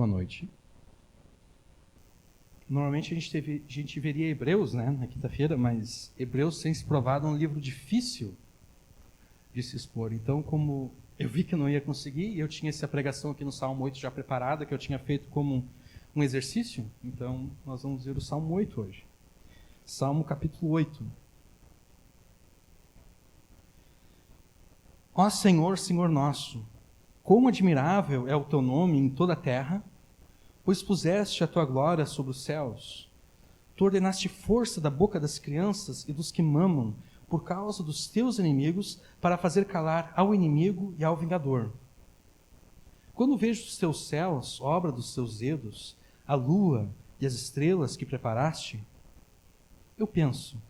Boa noite. Normalmente a gente veria Hebreus, né, na quinta-feira, mas Hebreus tem se provado um livro difícil de se expor. Então, como eu vi que eu não ia conseguir, e eu tinha essa pregação aqui no Salmo 8 já preparada, que eu tinha feito como um exercício, então nós vamos ver o Salmo 8 hoje. Salmo capítulo 8. Ó Senhor, Senhor nosso, quão admirável é o teu nome em toda a terra, pois puseste a tua glória sobre os céus. Tu ordenaste força da boca das crianças e dos que mamam, por causa dos teus inimigos, para fazer calar ao inimigo e ao vingador. Quando vejo os teus céus, obra dos teus dedos, a lua e as estrelas que preparaste, eu penso,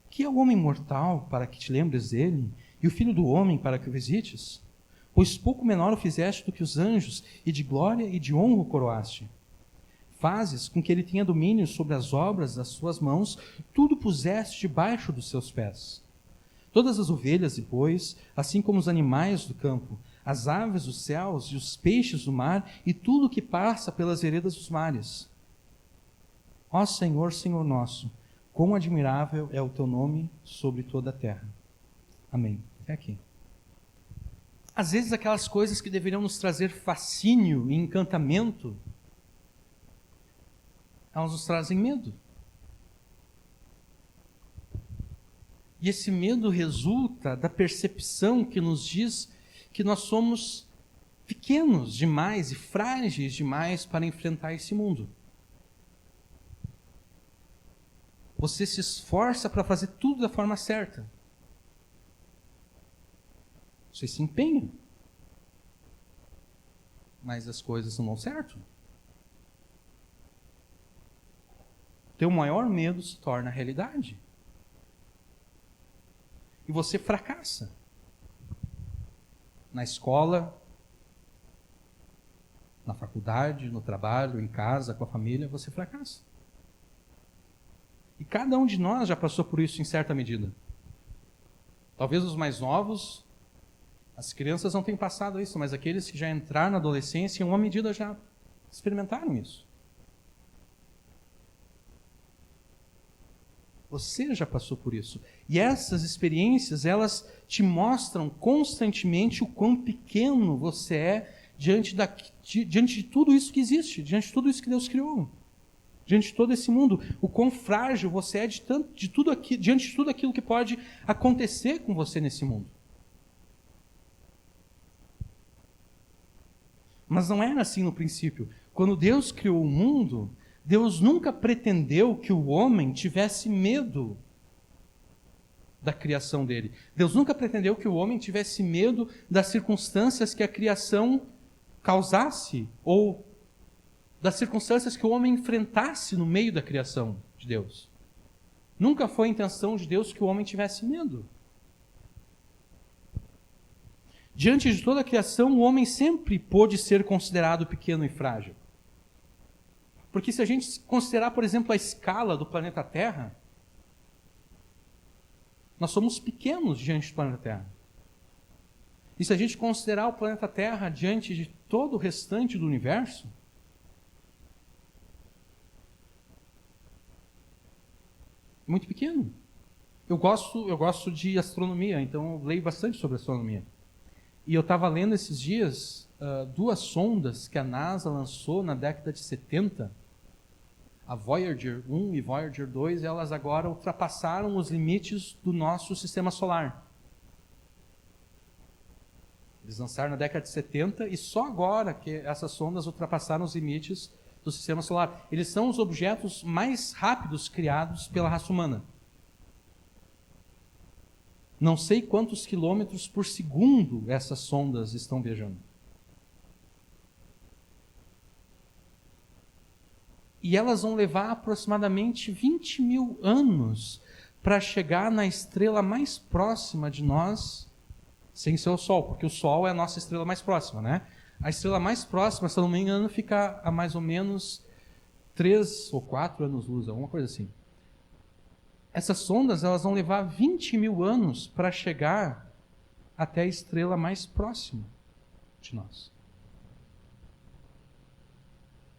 que é o homem mortal para que te lembres dele, e o filho do homem para que o visites? Pois pouco menor o fizeste do que os anjos, e de glória e de honra o coroaste. Fazes com que ele tenha domínio sobre as obras das suas mãos, tudo puseste debaixo dos seus pés. Todas as ovelhas e bois, assim como os animais do campo, as aves dos céus e os peixes do mar, e tudo o que passa pelas veredas dos mares. Ó Senhor, Senhor nosso, quão admirável é o teu nome sobre toda a terra. Amém. Até aqui. Às vezes aquelas coisas que deveriam nos trazer fascínio e encantamento, elas nos trazem medo. E esse medo resulta da percepção que nos diz que nós somos pequenos demais e frágeis demais para enfrentar esse mundo. Você se esforça para fazer tudo da forma certa. Você se empenha. Mas as coisas não dão certo. Teu maior medo se torna realidade. E você fracassa. Na escola, na faculdade, no trabalho, em casa, com a família, você fracassa. E cada um de nós já passou por isso em certa medida. Talvez os mais novos, as crianças não tenham passado isso, mas aqueles que já entraram na adolescência, em uma medida já experimentaram isso. Você já passou por isso. E essas experiências, elas te mostram constantemente o quão pequeno você é diante de tudo isso que existe, diante de tudo isso que Deus criou. Diante de todo esse mundo, o quão frágil você é diante de tudo aquilo que pode acontecer com você nesse mundo. Mas não era assim no princípio. Quando Deus criou o mundo, Deus nunca pretendeu que o homem tivesse medo da criação dele. Deus nunca pretendeu que o homem tivesse medo das circunstâncias que a criação causasse, ou das circunstâncias que o homem enfrentasse no meio da criação de Deus. Nunca foi a intenção de Deus que o homem tivesse medo. Diante de toda a criação, o homem sempre pôde ser considerado pequeno e frágil. Porque se a gente considerar, por exemplo, a escala do planeta Terra, nós somos pequenos diante do planeta Terra. E se a gente considerar o planeta Terra diante de todo o restante do universo, muito pequeno. Eu gosto de astronomia, então eu leio bastante sobre astronomia. E eu estava lendo esses dias duas sondas que a NASA lançou na década de 70, a Voyager 1 e Voyager 2, elas agora ultrapassaram os limites do nosso sistema solar. Eles lançaram na década de 70 e só agora que essas sondas ultrapassaram os limites do sistema solar. Eles são os objetos mais rápidos criados pela raça humana. Não sei quantos quilômetros por segundo essas sondas estão viajando. E elas vão levar aproximadamente 20 mil anos para chegar na estrela mais próxima de nós, sem ser o Sol, porque o Sol é a nossa estrela mais próxima, né? A estrela mais próxima, se eu não me engano, fica a mais ou menos 3 ou 4 anos-luz, alguma coisa assim. Essas sondas elas vão levar 20 mil anos para chegar até a estrela mais próxima de nós.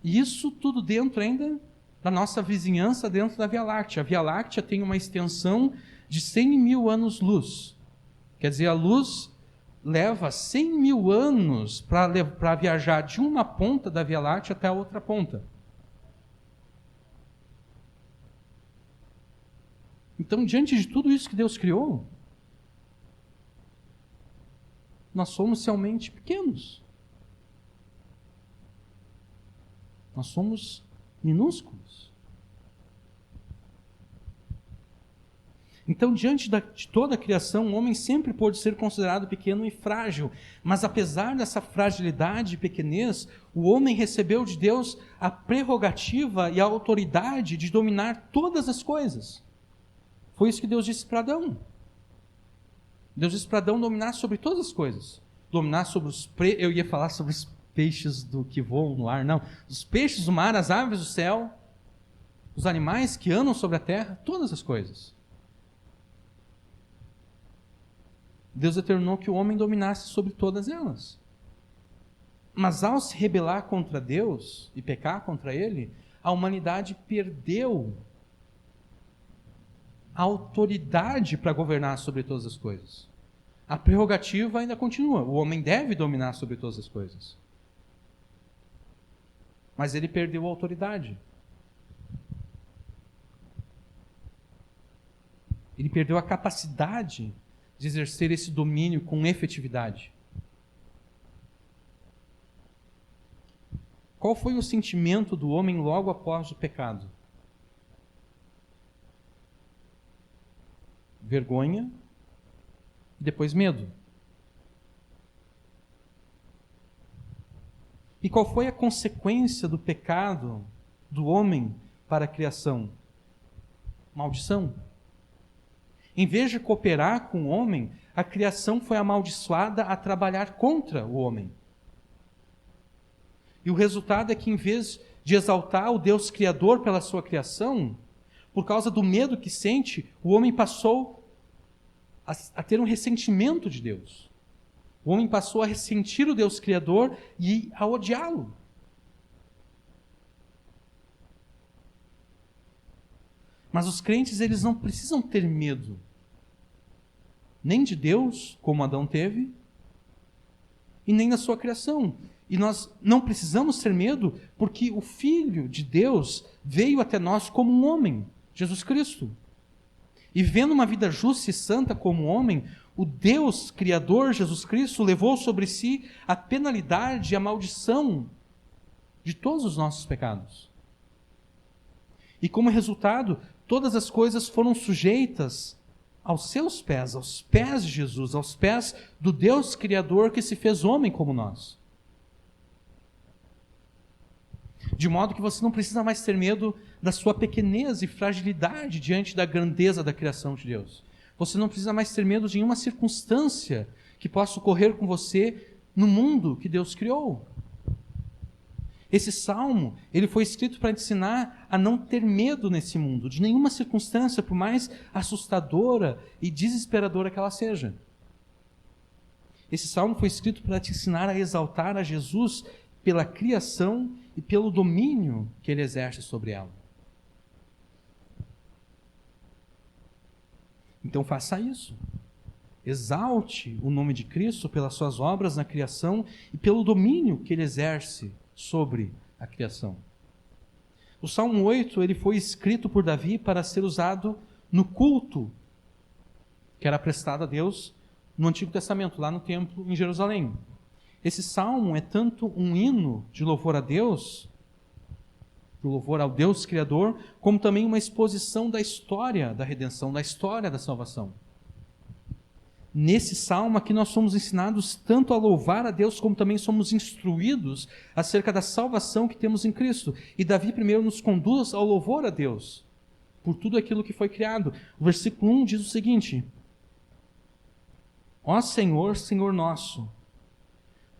E isso tudo dentro ainda da nossa vizinhança, dentro da Via Láctea. A Via Láctea tem uma extensão de 100 mil anos-luz. Quer dizer, a luz leva 100 mil anos para viajar de uma ponta da Via Láctea até a outra ponta. Então, diante de tudo isso que Deus criou, nós somos realmente pequenos. Nós somos minúsculos. Então, diante de toda a criação, o homem sempre pôde ser considerado pequeno e frágil. Mas, apesar dessa fragilidade e pequenez, o homem recebeu de Deus a prerrogativa e a autoridade de dominar todas as coisas. Foi isso que Deus disse para Adão. Deus disse para Adão dominar sobre todas as coisas. Dominar sobre eu ia falar sobre os peixes que voam no ar, não. Os peixes do mar, as aves do céu, os animais que andam sobre a terra, todas as coisas. Deus determinou que o homem dominasse sobre todas elas. Mas ao se rebelar contra Deus e pecar contra Ele, a humanidade perdeu a autoridade para governar sobre todas as coisas. A prerrogativa ainda continua. O homem deve dominar sobre todas as coisas. Mas ele perdeu a autoridade. Ele perdeu a capacidade de exercer esse domínio com efetividade. Qual foi o sentimento do homem logo após o pecado? Vergonha e depois medo. E qual foi a consequência do pecado do homem para a criação? Maldição. Em vez de cooperar com o homem, a criação foi amaldiçoada a trabalhar contra o homem. E o resultado é que, em vez de exaltar o Deus Criador pela sua criação, por causa do medo que sente, o homem passou a ter um ressentimento de Deus. O homem passou a ressentir o Deus Criador e a odiá-lo. Mas os crentes, eles não precisam ter medo, nem de Deus, como Adão teve, e nem da sua criação. E nós não precisamos ter medo, porque o Filho de Deus veio até nós como um homem, Jesus Cristo. E vendo uma vida justa e santa como homem, o Deus Criador, Jesus Cristo, levou sobre si a penalidade e a maldição de todos os nossos pecados. E como resultado, todas as coisas foram sujeitas aos seus pés de Jesus, aos pés do Deus Criador que se fez homem como nós. De modo que você não precisa mais ter medo da sua pequenez e fragilidade diante da grandeza da criação de Deus. Você não precisa mais ter medo de nenhuma circunstância que possa ocorrer com você no mundo que Deus criou. Esse salmo, ele foi escrito para ensinar a não ter medo nesse mundo, de nenhuma circunstância, por mais assustadora e desesperadora que ela seja. Esse salmo foi escrito para te ensinar a exaltar a Jesus pela criação e pelo domínio que ele exerce sobre ela. Então faça isso. Exalte o nome de Cristo pelas suas obras na criação e pelo domínio que ele exerce sobre a criação. O Salmo 8, ele foi escrito por Davi para ser usado no culto que era prestado a Deus no Antigo Testamento, lá no templo em Jerusalém. Esse salmo é tanto um hino de louvor a Deus, de louvor ao Deus Criador, como também uma exposição da história da redenção, da história da salvação. Nesse salmo aqui nós somos ensinados tanto a louvar a Deus, como também somos instruídos acerca da salvação que temos em Cristo. E Davi primeiro nos conduz ao louvor a Deus, por tudo aquilo que foi criado. O versículo 1 diz o seguinte: Ó Senhor, Senhor nosso,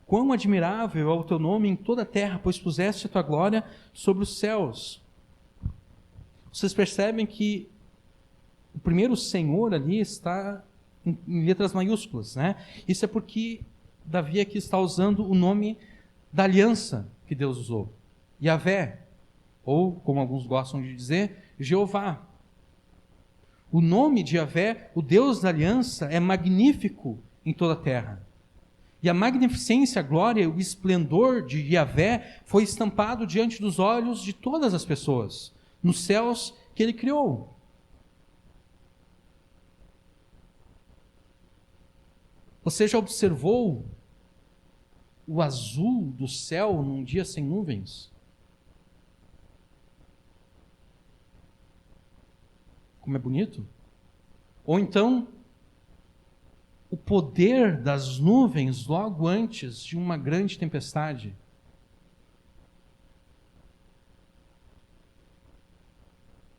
quão admirável é o teu nome em toda a terra, pois puseste a tua glória sobre os céus. Vocês percebem que o primeiro Senhor ali está em letras maiúsculas, né? Isso é porque Davi aqui está usando o nome da aliança que Deus usou. Yahvé, ou, como alguns gostam de dizer, Jeová. O nome de Yahvé, o Deus da aliança, é magnífico em toda a terra. E a magnificência, a glória, o esplendor de Yahvé foi estampado diante dos olhos de todas as pessoas, nos céus que ele criou. Você já observou o azul do céu num dia sem nuvens? Como é bonito? Ou então, o poder das nuvens logo antes de uma grande tempestade.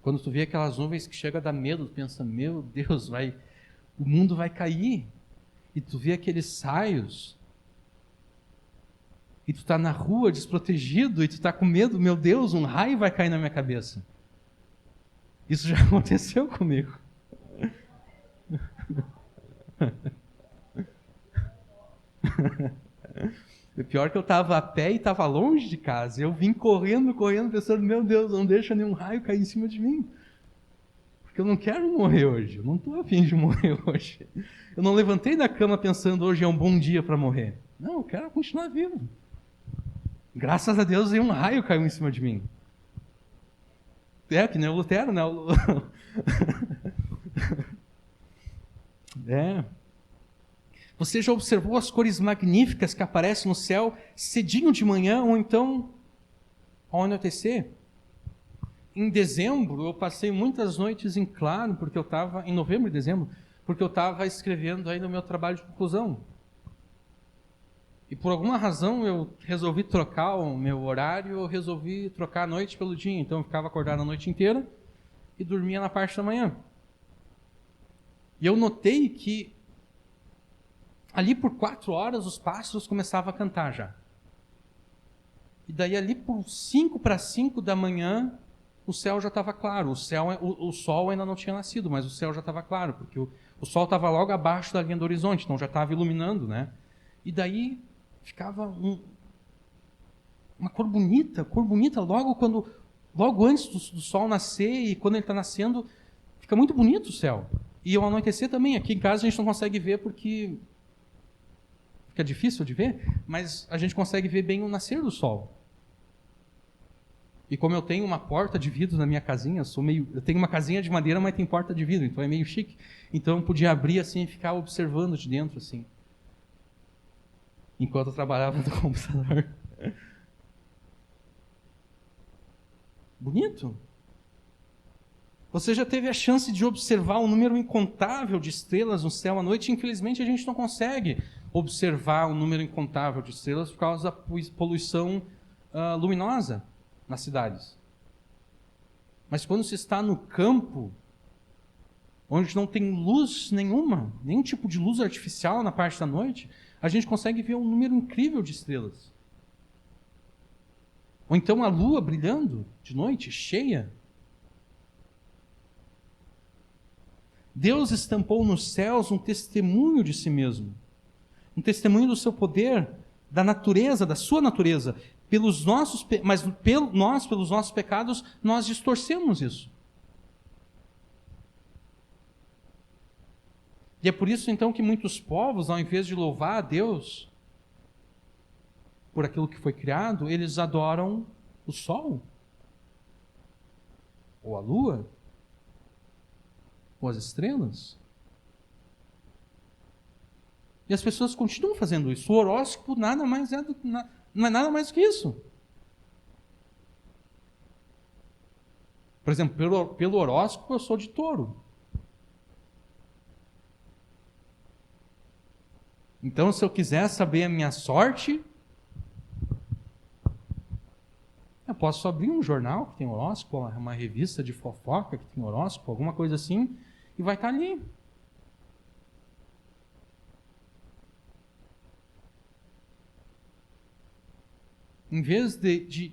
Quando tu vê aquelas nuvens que chega a dar medo, tu pensa, meu Deus, o mundo vai cair. E tu vê aqueles raios, e tu está na rua desprotegido, e tu está com medo, meu Deus, um raio vai cair na minha cabeça. Isso já aconteceu comigo. O pior é que eu estava a pé e estava longe de casa. Eu vim correndo, pensando, meu Deus, não deixa nenhum raio cair em cima de mim. Porque eu não quero morrer hoje. Eu não estou a fim de morrer hoje. Eu não levantei da cama pensando, hoje é um bom dia para morrer. Não, eu quero continuar vivo. Graças a Deus, um raio caiu em cima de mim. Que nem o Lutero, né? Você já observou as cores magníficas que aparecem no céu cedinho de manhã ou então ao anoitecer? Em dezembro, eu passei muitas noites em claro, porque eu estava, em novembro e dezembro, porque eu estava escrevendo ainda o meu trabalho de conclusão. E por alguma razão eu resolvi trocar o meu horário, eu resolvi trocar a noite pelo dia. Então eu ficava acordado a noite inteira e dormia na parte da manhã. E eu notei que ali por 4 horas os pássaros começavam a cantar já. E daí ali por 5 para 5 da manhã o céu já estava claro. O sol ainda não tinha nascido, mas o céu já estava claro, porque o sol estava logo abaixo da linha do horizonte, então já estava iluminando, né? E daí ficava uma cor bonita logo antes do sol nascer, e quando ele está nascendo, fica muito bonito o céu. E ao anoitecer também, aqui em casa a gente não consegue ver porque fica difícil de ver, mas a gente consegue ver bem o nascer do sol. E como eu tenho uma porta de vidro na minha casinha, eu tenho uma casinha de madeira, mas tem porta de vidro, então é meio chique. Então eu podia abrir assim e ficar observando de dentro, assim, enquanto eu trabalhava no computador. Bonito. Você já teve a chance de observar um número incontável de estrelas no céu à noite? Infelizmente a gente não consegue observar um número incontável de estrelas por causa da poluição luminosa nas cidades. Mas quando se está no campo, onde não tem luz nenhuma, nenhum tipo de luz artificial na parte da noite, a gente consegue ver um número incrível de estrelas. Ou então a lua brilhando de noite, cheia. Deus estampou nos céus um testemunho de si mesmo. Um testemunho do seu poder, da natureza, da sua natureza. Pelos nossos pecados, nós distorcemos isso. E é por isso, então, que muitos povos, ao invés de louvar a Deus por aquilo que foi criado, eles adoram o sol, ou a lua, ou as estrelas. E as pessoas continuam fazendo isso. O horóscopo não é nada mais do que isso. Por exemplo, pelo horóscopo eu sou de Touro. Então, se eu quiser saber a minha sorte, eu posso abrir um jornal que tem horóscopo, uma revista de fofoca que tem horóscopo, alguma coisa assim, e vai estar ali. Em vez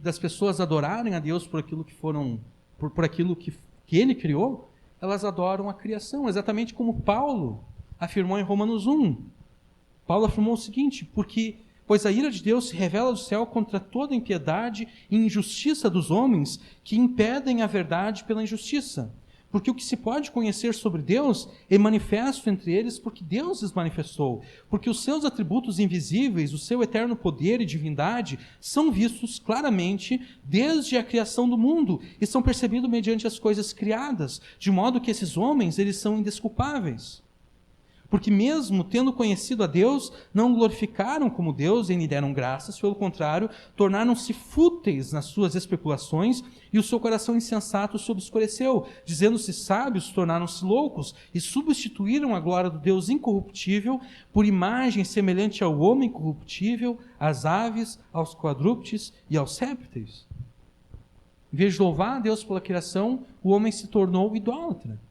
das pessoas adorarem a Deus por aquilo que foram, por aquilo que Ele criou, elas adoram a criação, exatamente como Paulo afirmou em Romanos 1. Paulo afirmou o seguinte: porque Pois a ira de Deus se revela do céu contra toda impiedade e injustiça dos homens que impedem a verdade pela injustiça. Porque o que se pode conhecer sobre Deus é manifesto entre eles, porque Deus os manifestou. Porque os seus atributos invisíveis, o seu eterno poder e divindade, são vistos claramente desde a criação do mundo e são percebidos mediante as coisas criadas, de modo que esses homens, eles são indesculpáveis. Porque mesmo tendo conhecido a Deus, não o glorificaram como Deus e lhe deram graças, pelo contrário, tornaram-se fúteis nas suas especulações e o seu coração insensato se obscureceu. Dizendo-se sábios, tornaram-se loucos e substituíram a glória do Deus incorruptível por imagem semelhante ao homem corruptível, às aves, aos quadrúpedes e aos répteis. Em vez de louvar a Deus pela criação, o homem se tornou idólatra.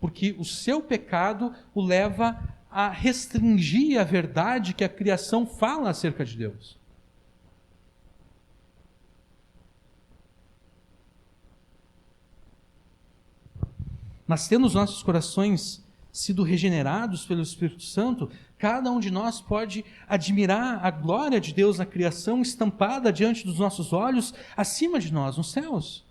Porque o seu pecado o leva a restringir a verdade que a criação fala acerca de Deus. Mas tendo os nossos corações sido regenerados pelo Espírito Santo, cada um de nós pode admirar a glória de Deus na criação estampada diante dos nossos olhos, acima de nós, nos céus.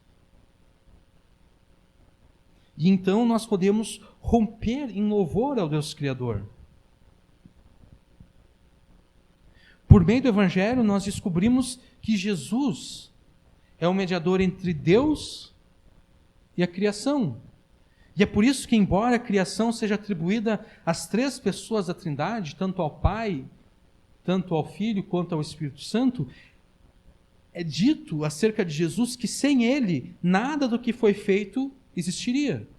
E então nós podemos romper em louvor ao Deus Criador. Por meio do Evangelho, nós descobrimos que Jesus é o mediador entre Deus e a criação. E é por isso que, embora a criação seja atribuída às três pessoas da Trindade, tanto ao Pai, tanto ao Filho, quanto ao Espírito Santo, é dito acerca de Jesus que sem Ele, nada do que foi feito existiria.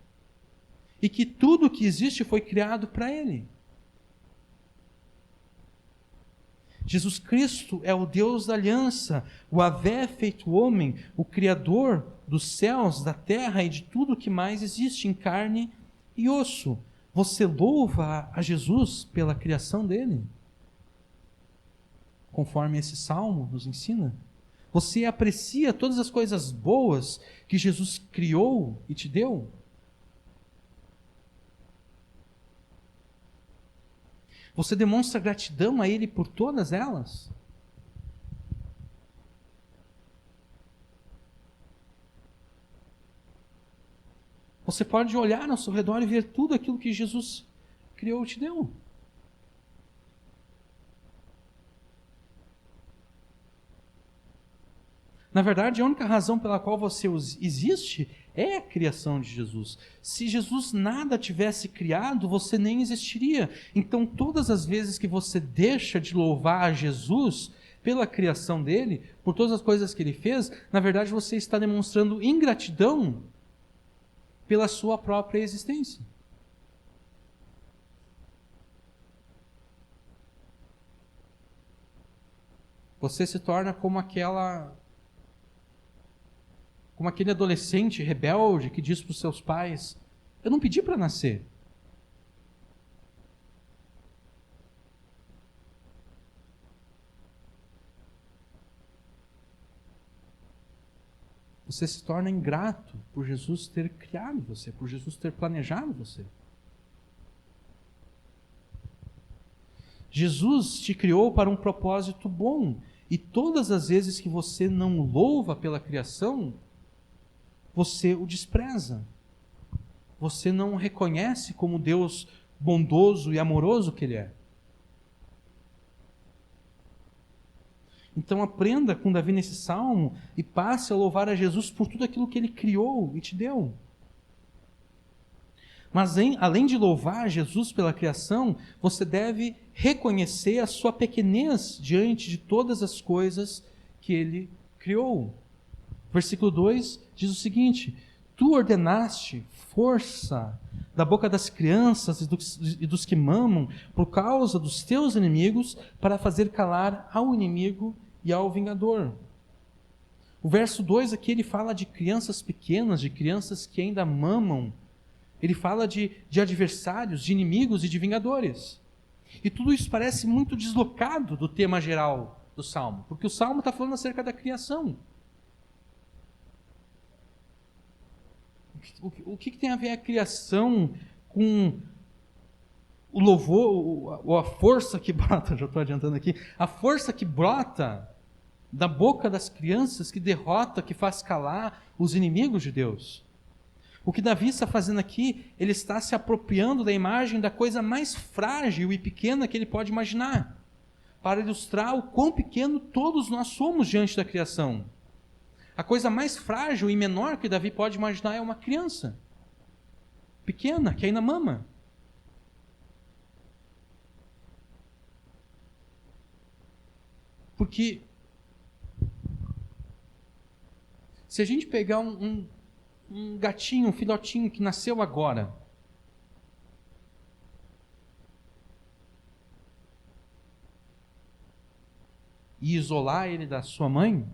E que tudo o que existe foi criado para Ele. Jesus Cristo é o Deus da aliança, o Havé feito homem, o Criador dos céus, da terra e de tudo que mais existe em carne e osso. Você louva a Jesus pela criação dele? Conforme esse salmo nos ensina? Você aprecia todas as coisas boas que Jesus criou e te deu? Você demonstra gratidão a Ele por todas elas? Você pode olhar ao seu redor e ver tudo aquilo que Jesus criou e te deu. Na verdade, a única razão pela qual você existe é a criação de Jesus. Se Jesus nada tivesse criado, você nem existiria. Então, todas as vezes que você deixa de louvar a Jesus pela criação dele, por todas as coisas que ele fez, na verdade você está demonstrando ingratidão pela sua própria existência. Você se torna como aquele adolescente rebelde que diz para os seus pais: eu não pedi para nascer. Você se torna ingrato por Jesus ter criado você, por Jesus ter planejado você. Jesus te criou para um propósito bom, e todas as vezes que você não o louva pela criação, você o despreza. Você não o reconhece como Deus bondoso e amoroso que Ele é. Então aprenda com Davi nesse salmo e passe a louvar a Jesus por tudo aquilo que Ele criou e te deu. Mas além de louvar a Jesus pela criação, você deve reconhecer a sua pequenez diante de todas as coisas que Ele criou. Versículo 2 diz o seguinte: tu ordenaste força da boca das crianças e dos que mamam por causa dos teus inimigos, para fazer calar ao inimigo e ao vingador. O verso 2 aqui ele fala de crianças pequenas, de crianças que ainda mamam. Ele fala de adversários, de inimigos e de vingadores. E tudo isso parece muito deslocado do tema geral do Salmo, porque o Salmo está falando acerca da criação. O que tem a ver a criação com o louvor, ou a força que brota, já estou adiantando aqui, a força que brota da boca das crianças, que derrota, que faz calar os inimigos de Deus. O que Davi está fazendo aqui, ele está se apropriando da imagem da coisa mais frágil e pequena que ele pode imaginar, para ilustrar o quão pequeno todos nós somos diante da criação. A coisa mais frágil e menor que Davi pode imaginar é uma criança pequena, que ainda mama. Porque se a gente pegar um gatinho, um filhotinho que nasceu agora, e isolar ele da sua mãe,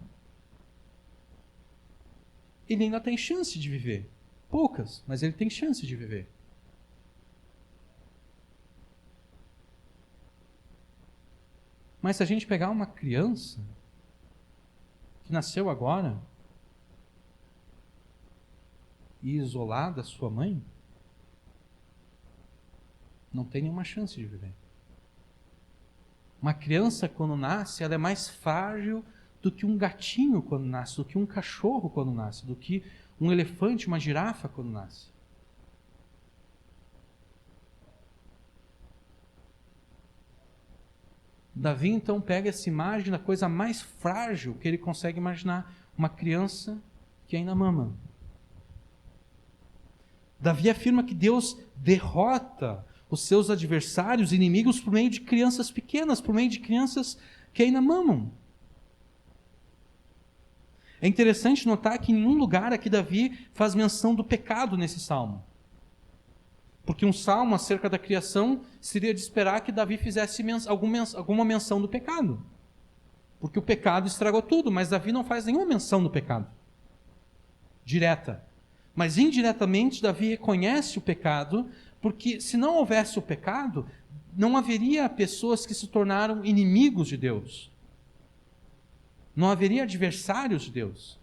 ele ainda tem chance de viver. Poucas, mas ele tem chance de viver. Mas se a gente pegar uma criança que nasceu agora e isolar da sua mãe, não tem nenhuma chance de viver. Uma criança, quando nasce, ela é mais frágil do que um gatinho quando nasce, do que um cachorro quando nasce, do que um elefante, uma girafa quando nasce. Davi então pega essa imagem da coisa mais frágil que ele consegue imaginar, uma criança que ainda mama. Davi afirma que Deus derrota os seus adversários, inimigos, por meio de crianças pequenas, por meio de crianças que ainda mamam. É interessante notar que em nenhum lugar aqui Davi faz menção do pecado nesse salmo. Porque um salmo acerca da criação seria de esperar que Davi fizesse alguma menção do pecado. Porque o pecado estragou tudo, mas Davi não faz nenhuma menção do pecado direta. Mas indiretamente Davi reconhece o pecado, porque se não houvesse o pecado, não haveria pessoas que se tornaram inimigos de Deus. Não haveria adversários de Deus.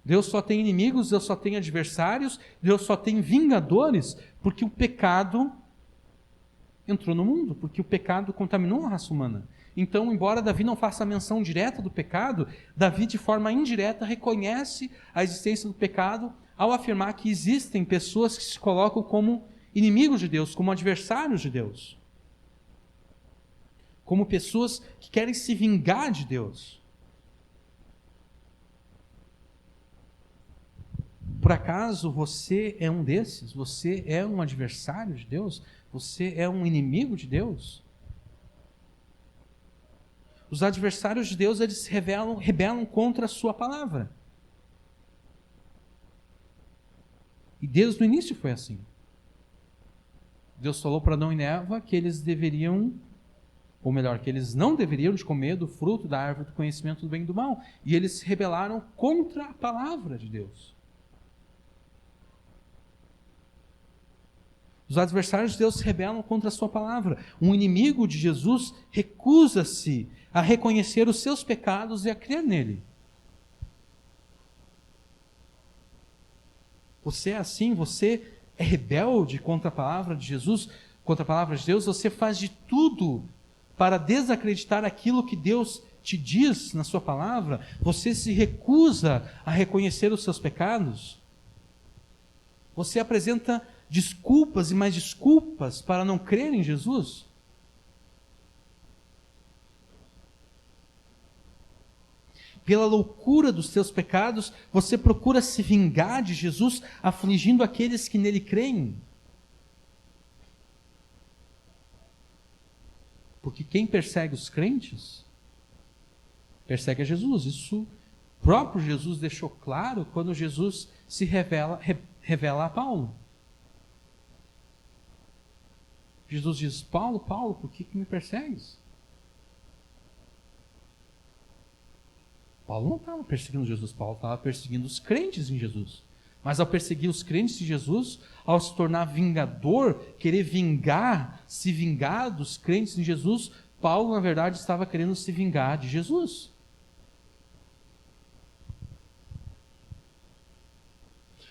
Deus só tem inimigos, Deus só tem adversários, Deus só tem vingadores, porque o pecado entrou no mundo, porque o pecado contaminou a raça humana. Então, embora Davi não faça menção direta do pecado, Davi, de forma indireta, reconhece a existência do pecado ao afirmar que existem pessoas que se colocam como inimigos de Deus, como adversários de Deus. Como pessoas que querem se vingar de Deus. Por acaso você é um desses? Você é um adversário de Deus? Você é um inimigo de Deus? Os adversários de Deus, eles se rebelam contra a sua palavra. E desde o início foi assim. Deus falou para Adão e Eva que eles deveriam, ou melhor, que eles não deveriam de comer do fruto da árvore do conhecimento do bem e do mal. E eles se rebelaram contra a palavra de Deus. Os adversários de Deus se rebelam contra a sua palavra. Um inimigo de Jesus recusa-se a reconhecer os seus pecados e a crer nele. Você é assim? Você é rebelde contra a palavra de Jesus, contra a palavra de Deus? Você faz de tudo para desacreditar aquilo que Deus te diz na sua palavra? Você se recusa a reconhecer os seus pecados? Você apresenta desculpas e mais desculpas para não crer em Jesus? Pela loucura dos seus pecados, você procura se vingar de Jesus, afligindo aqueles que nele creem? Porque quem persegue os crentes, persegue a Jesus. Isso o próprio Jesus deixou claro quando Jesus se revela a Paulo. Jesus diz: Paulo, por que me persegues? Paulo não estava perseguindo Jesus, Paulo estava perseguindo os crentes em Jesus. Mas ao perseguir os crentes em Jesus, ao se tornar vingador, querer se vingar dos crentes em Jesus, Paulo, na verdade, estava querendo se vingar de Jesus.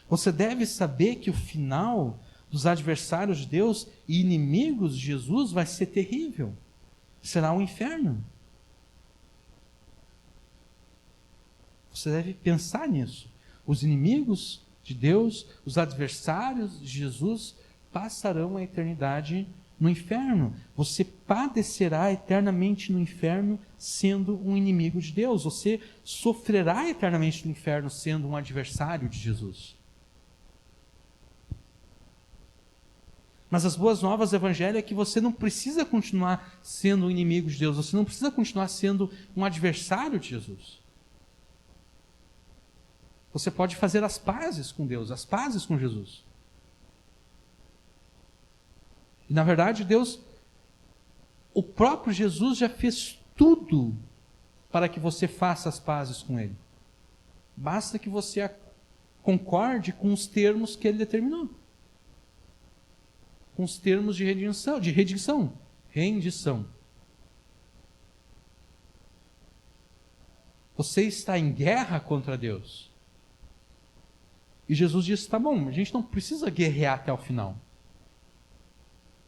Você deve saber que o final dos adversários de Deus e inimigos de Jesus vai ser terrível. Será um inferno. Você deve pensar nisso. Os inimigos de Deus, os adversários de Jesus, passarão a eternidade no inferno. Você padecerá eternamente no inferno sendo um inimigo de Deus. Você sofrerá eternamente no inferno sendo um adversário de Jesus. Mas as boas novas do Evangelho é que você não precisa continuar sendo um inimigo de Deus. Você não precisa continuar sendo um adversário de Jesus. Você pode fazer as pazes com Deus, as pazes com Jesus. E na verdade, Deus, o próprio Jesus já fez tudo para que você faça as pazes com Ele. Basta que você concorde com os termos que Ele determinou. Com os termos de rendição. Você está em guerra contra Deus. E Jesus disse, tá bom, a gente não precisa guerrear até o final.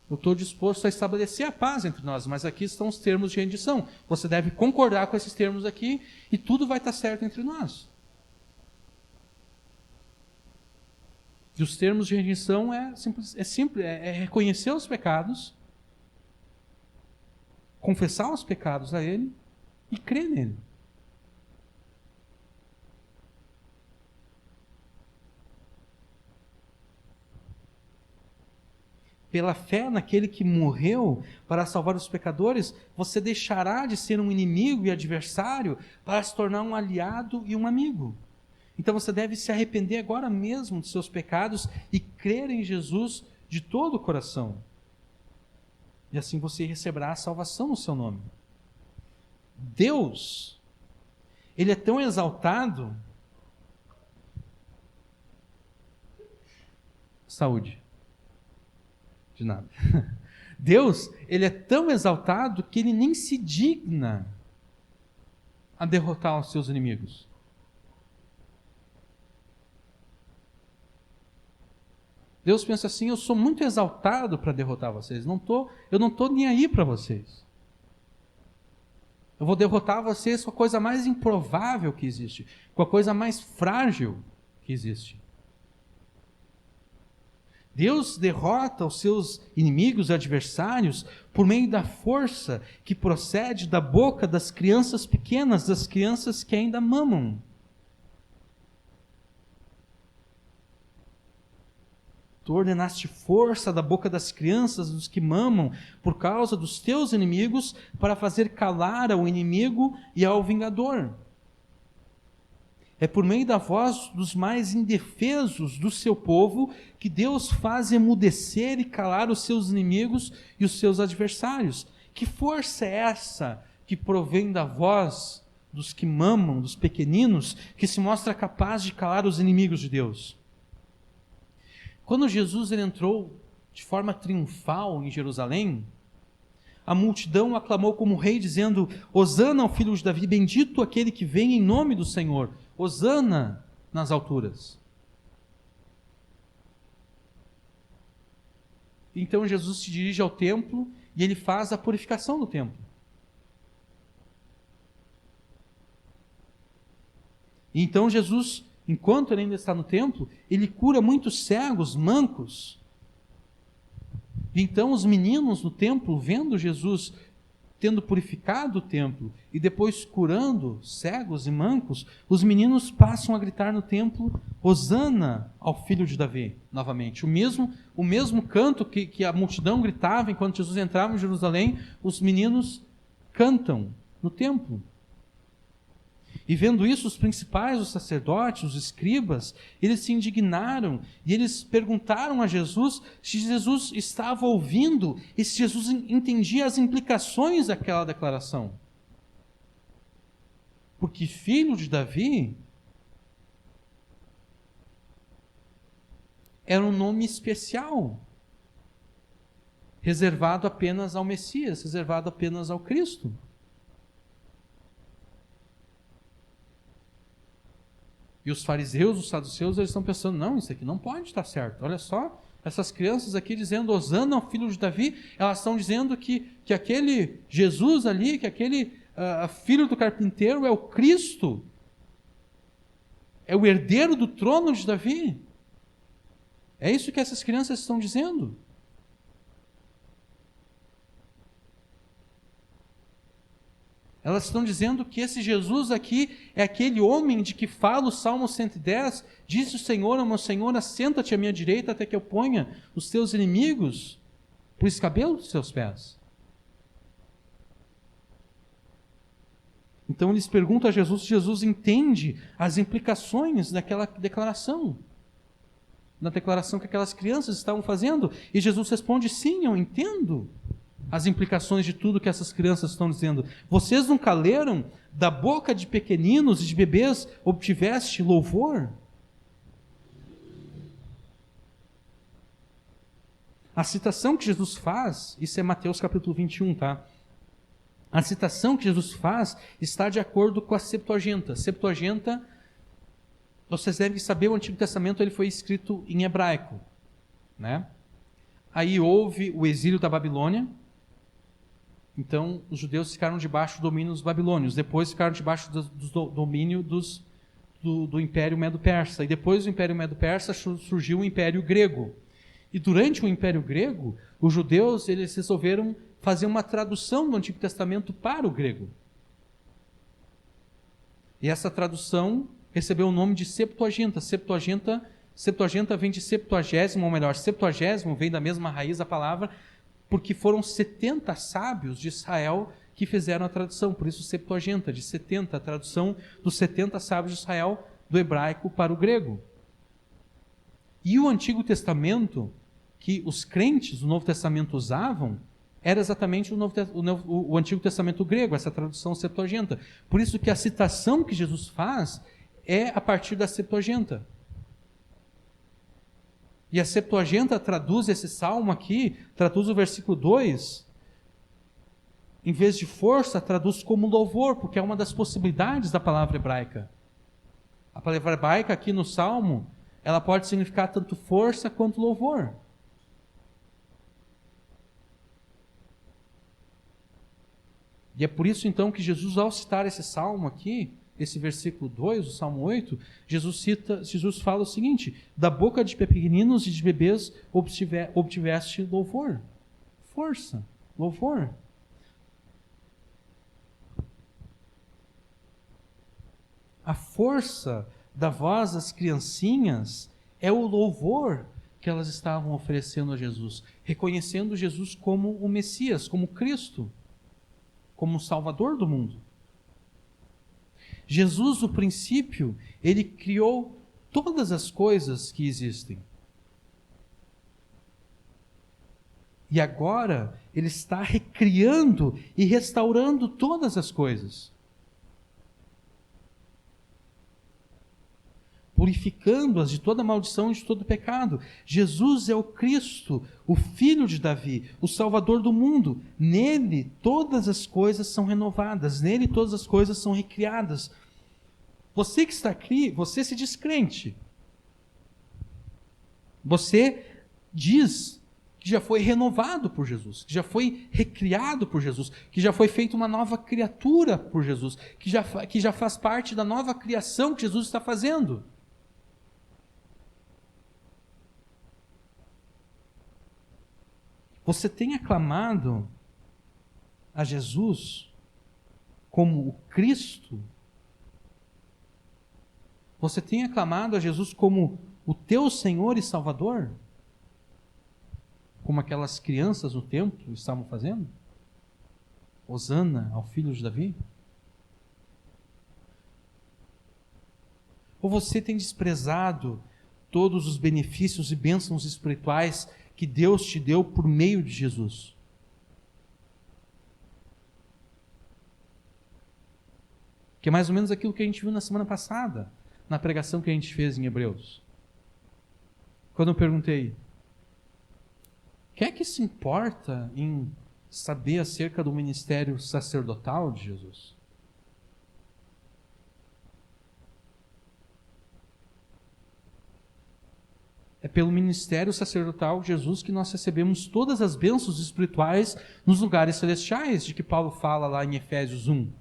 Eu estou disposto a estabelecer a paz entre nós, mas aqui estão os termos de rendição. Você deve concordar com esses termos aqui e tudo vai estar certo entre nós. E os termos de rendição é simples, é reconhecer os pecados, confessar os pecados a Ele e crer nele. Pela fé naquele que morreu para salvar os pecadores, você deixará de ser um inimigo e adversário para se tornar um aliado e um amigo. Então você deve se arrepender agora mesmo dos seus pecados e crer em Jesus de todo o coração. E assim você receberá a salvação no seu nome. Deus, Ele é tão exaltado. Saúde. De nada. Deus, Ele é tão exaltado que Ele nem se digna a derrotar os seus inimigos. Deus pensa assim, eu sou muito exaltado para derrotar vocês, eu não estou nem aí para vocês. Eu vou derrotar vocês com a coisa mais improvável que existe, com a coisa mais frágil que existe. Deus derrota os seus inimigos e adversários por meio da força que procede da boca das crianças pequenas, das crianças que ainda mamam. Tu ordenaste força da boca das crianças, dos que mamam, por causa dos teus inimigos, para fazer calar ao inimigo e ao vingador. É por meio da voz dos mais indefesos do seu povo que Deus faz emudecer e calar os seus inimigos e os seus adversários. Que força é essa que provém da voz dos que mamam, dos pequeninos, que se mostra capaz de calar os inimigos de Deus? Quando Jesus ele entrou de forma triunfal em Jerusalém, a multidão o aclamou como rei, dizendo: Hosana ao filho de Davi, bendito aquele que vem em nome do Senhor, Hosana nas alturas. Então Jesus se dirige ao templo e ele faz a purificação do templo. E então Jesus, enquanto ele ainda está no templo, ele cura muitos cegos, mancos. E então os meninos no templo, vendo Jesus tendo purificado o templo e depois curando cegos e mancos, os meninos passam a gritar no templo: Hosana ao filho de Davi, novamente. O mesmo canto que a multidão gritava enquanto Jesus entrava em Jerusalém, os meninos cantam no templo. E vendo isso, os principais, os sacerdotes, os escribas, eles se indignaram e eles perguntaram a Jesus se Jesus estava ouvindo e se Jesus entendia as implicações daquela declaração. Porque filho de Davi era um nome especial, reservado apenas ao Messias, reservado apenas ao Cristo. E os fariseus, os saduceus, eles estão pensando: não, isso aqui não pode estar certo. Olha só Essas crianças aqui dizendo Hosana ao filho de Davi, elas estão dizendo que aquele Jesus ali, que aquele filho do carpinteiro é o Cristo, é o herdeiro do trono de Davi. É isso que essas crianças estão dizendo. Elas estão dizendo que esse Jesus aqui é aquele homem de que fala o Salmo 110, disse o Senhor ao meu Senhor, assenta-te à minha direita até que eu ponha os teus inimigos por escabelo dos seus pés. Então eles perguntam a Jesus se Jesus entende as implicações daquela declaração, da declaração que aquelas crianças estavam fazendo. E Jesus responde, sim, eu entendo as implicações de tudo que essas crianças estão dizendo. Vocês nunca leram? Da boca de pequeninos e de bebês obtiveste louvor? A citação que Jesus faz, isso é Mateus capítulo 21, tá? A citação que Jesus faz está de acordo com a Septuaginta. Septuaginta, vocês devem saber, o Antigo Testamento ele foi escrito em hebraico, né? Aí houve o exílio da Babilônia. Então, os judeus ficaram debaixo do domínio dos babilônios. Depois ficaram debaixo do domínio do Império Medo-Persa. E depois do Império Medo-Persa surgiu o Império Grego. E durante o Império Grego, os judeus eles resolveram fazer uma tradução do Antigo Testamento para o grego. E essa tradução recebeu o nome de Septuaginta. Septuaginta vem de septuagésimo, ou melhor, septuagésimo vem da mesma raiz da palavra, porque foram 70 sábios de Israel que fizeram a tradução. Por isso Septuaginta, de 70, a tradução dos 70 sábios de Israel do hebraico para o grego. E o Antigo Testamento, que os crentes do Novo Testamento usavam, era exatamente o Antigo Testamento grego, essa tradução Septuaginta. Por isso que a citação que Jesus faz é a partir da Septuaginta. E a Septuaginta traduz esse salmo aqui, traduz o versículo 2, em vez de força, traduz como louvor, porque é uma das possibilidades da palavra hebraica. A palavra hebraica aqui no salmo, ela pode significar tanto força quanto louvor. E é por isso então que Jesus, ao citar esse salmo aqui, esse versículo 2, o Salmo 8, Jesus fala o seguinte: da boca de pequeninos e de bebês obtiveste louvor. Força, louvor. A força da voz das criancinhas é o louvor que elas estavam oferecendo a Jesus, reconhecendo Jesus como o Messias, como Cristo, como o Salvador do mundo. Jesus, no princípio, ele criou todas as coisas que existem. E agora, ele está recriando e restaurando todas as coisas. Purificando-as de toda maldição e de todo pecado. Jesus é o Cristo, o Filho de Davi, o Salvador do mundo. Nele todas as coisas são renovadas, nele todas as coisas são recriadas. Você que está aqui, você se diz crente. Você diz que já foi renovado por Jesus, que já foi recriado por Jesus, que já foi feita uma nova criatura por Jesus, que já faz parte da nova criação que Jesus está fazendo. Você tem aclamado a Jesus como o Cristo? Você tem aclamado a Jesus como o teu Senhor e Salvador? Como aquelas crianças no templo estavam fazendo? Hosana ao filho de Davi? Ou você tem desprezado todos os benefícios e bênçãos espirituais que Deus te deu por meio de Jesus? Que é mais ou menos aquilo que a gente viu na semana passada, na pregação que a gente fez em Hebreus. Quando eu perguntei, quem é que se importa em saber acerca do ministério sacerdotal de Jesus? É pelo ministério sacerdotal de Jesus que nós recebemos todas as bênçãos espirituais nos lugares celestiais, de que Paulo fala lá em Efésios 1.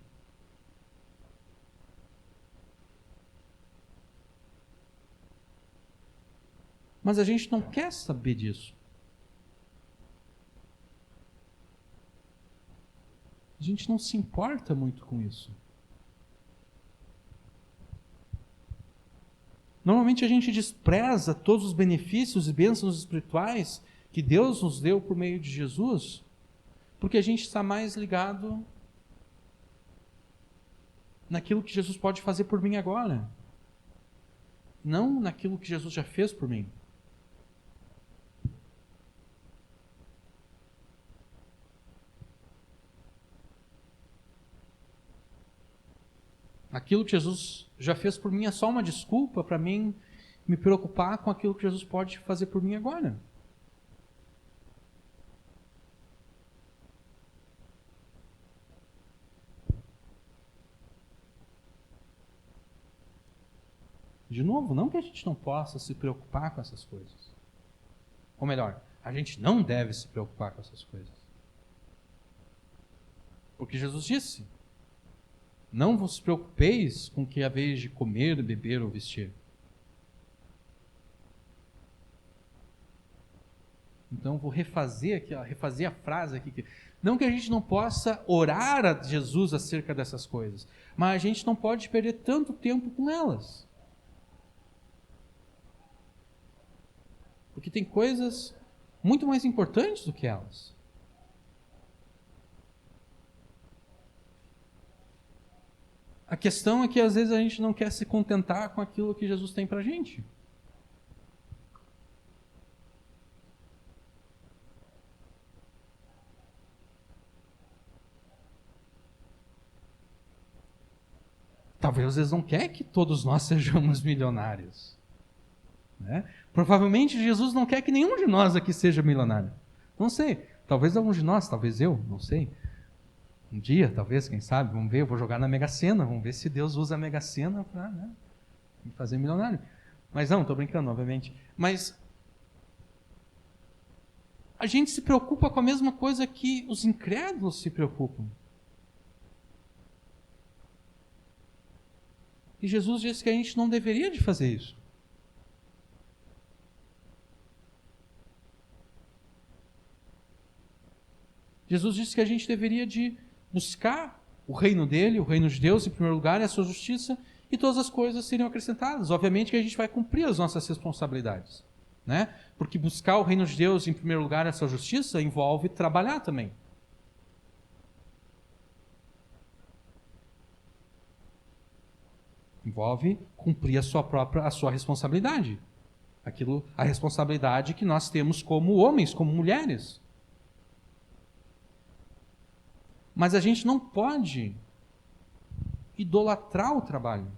Mas a gente não quer saber disso. A gente não se importa muito com isso. Normalmente a gente despreza todos os benefícios e bênçãos espirituais que Deus nos deu por meio de Jesus, porque a gente está mais ligado naquilo que Jesus pode fazer por mim agora, não naquilo que Jesus já fez por mim. Aquilo que Jesus já fez por mim é só uma desculpa para mim me preocupar com aquilo que Jesus pode fazer por mim agora. De novo, não que a gente não possa se preocupar com essas coisas. Ou melhor, a gente não deve se preocupar com essas coisas. Porque Jesus disse: não vos preocupeis com o que haveis de comer, beber ou vestir. Então vou refazer a frase aqui. Não que a gente não possa orar a Jesus acerca dessas coisas, mas a gente não pode perder tanto tempo com elas. Porque tem coisas muito mais importantes do que elas. A questão é que às vezes a gente não quer se contentar com aquilo que Jesus tem pra gente. Talvez às vezes não quer que todos nós sejamos milionários, né? Provavelmente Jesus não quer que nenhum de nós aqui seja milionário. Não sei, talvez algum de nós, talvez eu, não sei. Um dia, talvez, quem sabe, vamos ver, eu vou jogar na Mega Sena, vamos ver se Deus usa a Mega Sena para me fazer milionário. Mas não, estou brincando, obviamente. Mas a gente se preocupa com a mesma coisa que os incrédulos se preocupam. E Jesus disse que a gente não deveria de fazer isso. Jesus disse que a gente deveria de buscar o reino dele, o reino de Deus em primeiro lugar, e a sua justiça, e todas as coisas seriam acrescentadas. Obviamente que a gente vai cumprir as nossas responsabilidades, né? Porque buscar o reino de Deus em primeiro lugar, a sua justiça, envolve trabalhar também. Envolve cumprir a sua responsabilidade. A responsabilidade que nós temos como homens, como mulheres. Mas a gente não pode idolatrar o trabalho.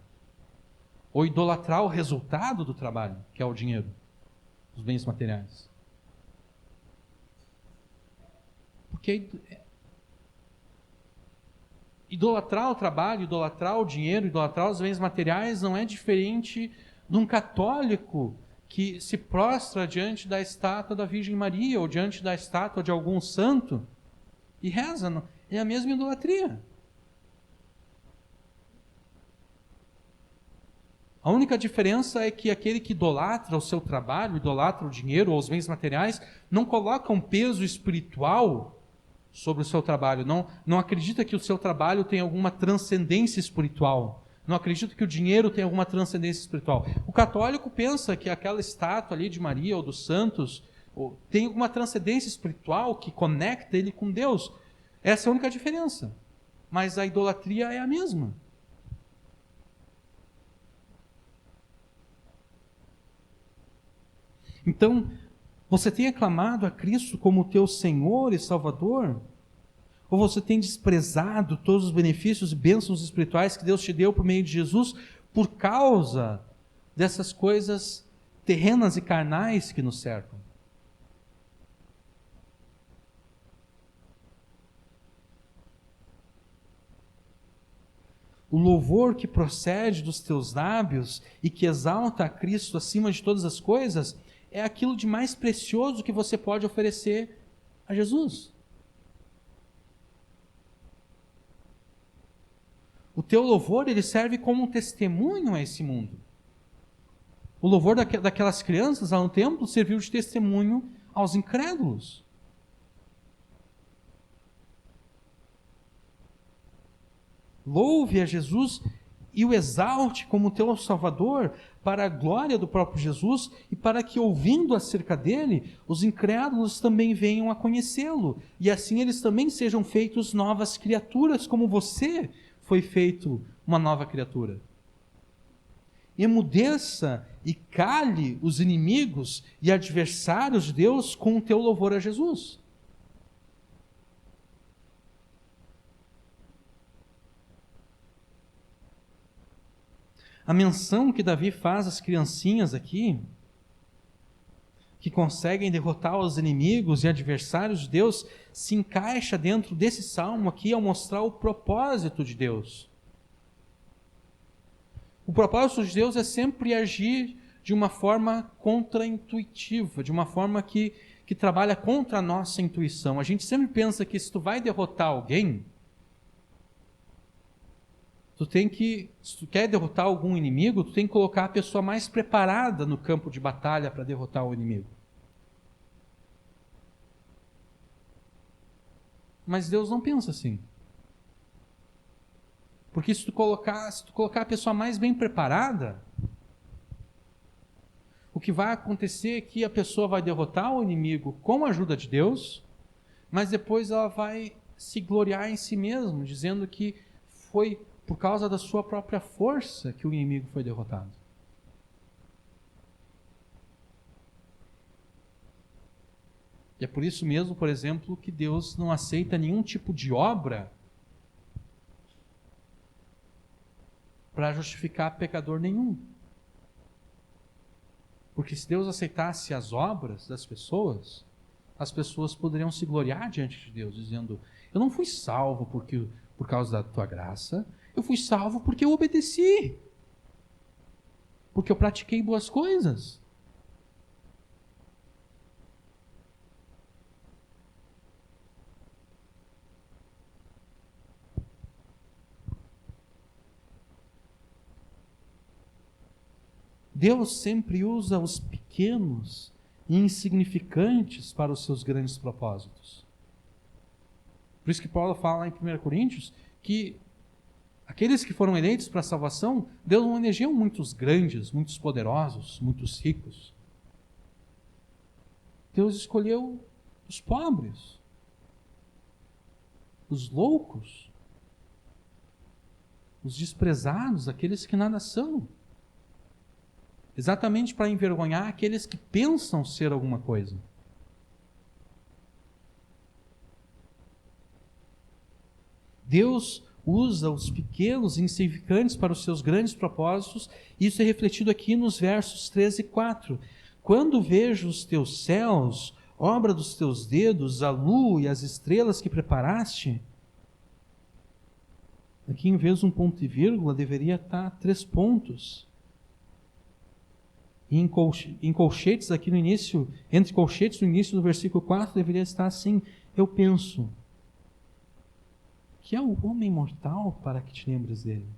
Ou idolatrar o resultado do trabalho, que é o dinheiro, os bens materiais. Porque idolatrar o trabalho, idolatrar o dinheiro, idolatrar os bens materiais não é diferente de um católico que se prostra diante da estátua da Virgem Maria ou diante da estátua de algum santo e reza. É a mesma idolatria. A única diferença é que aquele que idolatra o seu trabalho, idolatra o dinheiro ou os bens materiais, não coloca um peso espiritual sobre o seu trabalho. Não acredita que o seu trabalho tem alguma transcendência espiritual. Não acredita que o dinheiro tem alguma transcendência espiritual. O católico pensa que aquela estátua ali de Maria ou dos santos tem alguma transcendência espiritual que conecta ele com Deus. Essa é a única diferença. Mas a idolatria é a mesma. Então, você tem aclamado a Cristo como teu Senhor e Salvador? Ou você tem desprezado todos os benefícios e bênçãos espirituais que Deus te deu por meio de Jesus por causa dessas coisas terrenas e carnais que nos cercam? O louvor que procede dos teus lábios e que exalta a Cristo acima de todas as coisas é aquilo de mais precioso que você pode oferecer a Jesus. O teu louvor, ele serve como um testemunho a esse mundo. O louvor daquelas crianças lá no templo serviu de testemunho aos incrédulos. Louve a Jesus e o exalte como teu Salvador, para a glória do próprio Jesus e para que, ouvindo acerca dele, os incrédulos também venham a conhecê-lo, e assim eles também sejam feitos novas criaturas, como você foi feito uma nova criatura. Emudeça e cale os inimigos e adversários de Deus com o teu louvor a Jesus. A menção que Davi faz às criancinhas aqui, que conseguem derrotar os inimigos e adversários de Deus, se encaixa dentro desse salmo aqui ao mostrar o propósito de Deus. O propósito de Deus é sempre agir de uma forma contraintuitiva, de uma forma que trabalha contra a nossa intuição. A gente sempre pensa que se tu vai derrotar alguém, se tu quer derrotar algum inimigo, tu tem que colocar a pessoa mais preparada no campo de batalha para derrotar o inimigo. Mas Deus não pensa assim. Porque se tu colocar a pessoa mais bem preparada, o que vai acontecer é que a pessoa vai derrotar o inimigo com a ajuda de Deus, mas depois ela vai se gloriar em si mesma, dizendo que foi por causa da sua própria força que o inimigo foi derrotado. E é por isso mesmo, por exemplo, que Deus não aceita nenhum tipo de obra para justificar pecador nenhum. Porque se Deus aceitasse as obras das pessoas, as pessoas poderiam se gloriar diante de Deus, dizendo: eu não fui salvo por causa da tua graça, eu fui salvo porque eu obedeci, porque eu pratiquei boas coisas. Deus sempre usa os pequenos e insignificantes para os seus grandes propósitos. Por isso que Paulo fala em 1 Coríntios que aqueles que foram eleitos para a salvação, Deus não elegeu muitos grandes, muitos poderosos, muitos ricos. Deus escolheu os pobres, os loucos, os desprezados, aqueles que nada são. Exatamente para envergonhar aqueles que pensam ser alguma coisa. Deus usa os pequenos e insignificantes para os seus grandes propósitos, e isso é refletido aqui nos versos 13 e 4. Quando vejo os teus céus, obra dos teus dedos, a lua e as estrelas que preparaste, aqui em vez de um ponto e vírgula, deveria estar 3 pontos. E em colchetes aqui no início, entre colchetes no início do versículo 4, deveria estar assim: eu penso, que é o homem mortal para que te lembres dele,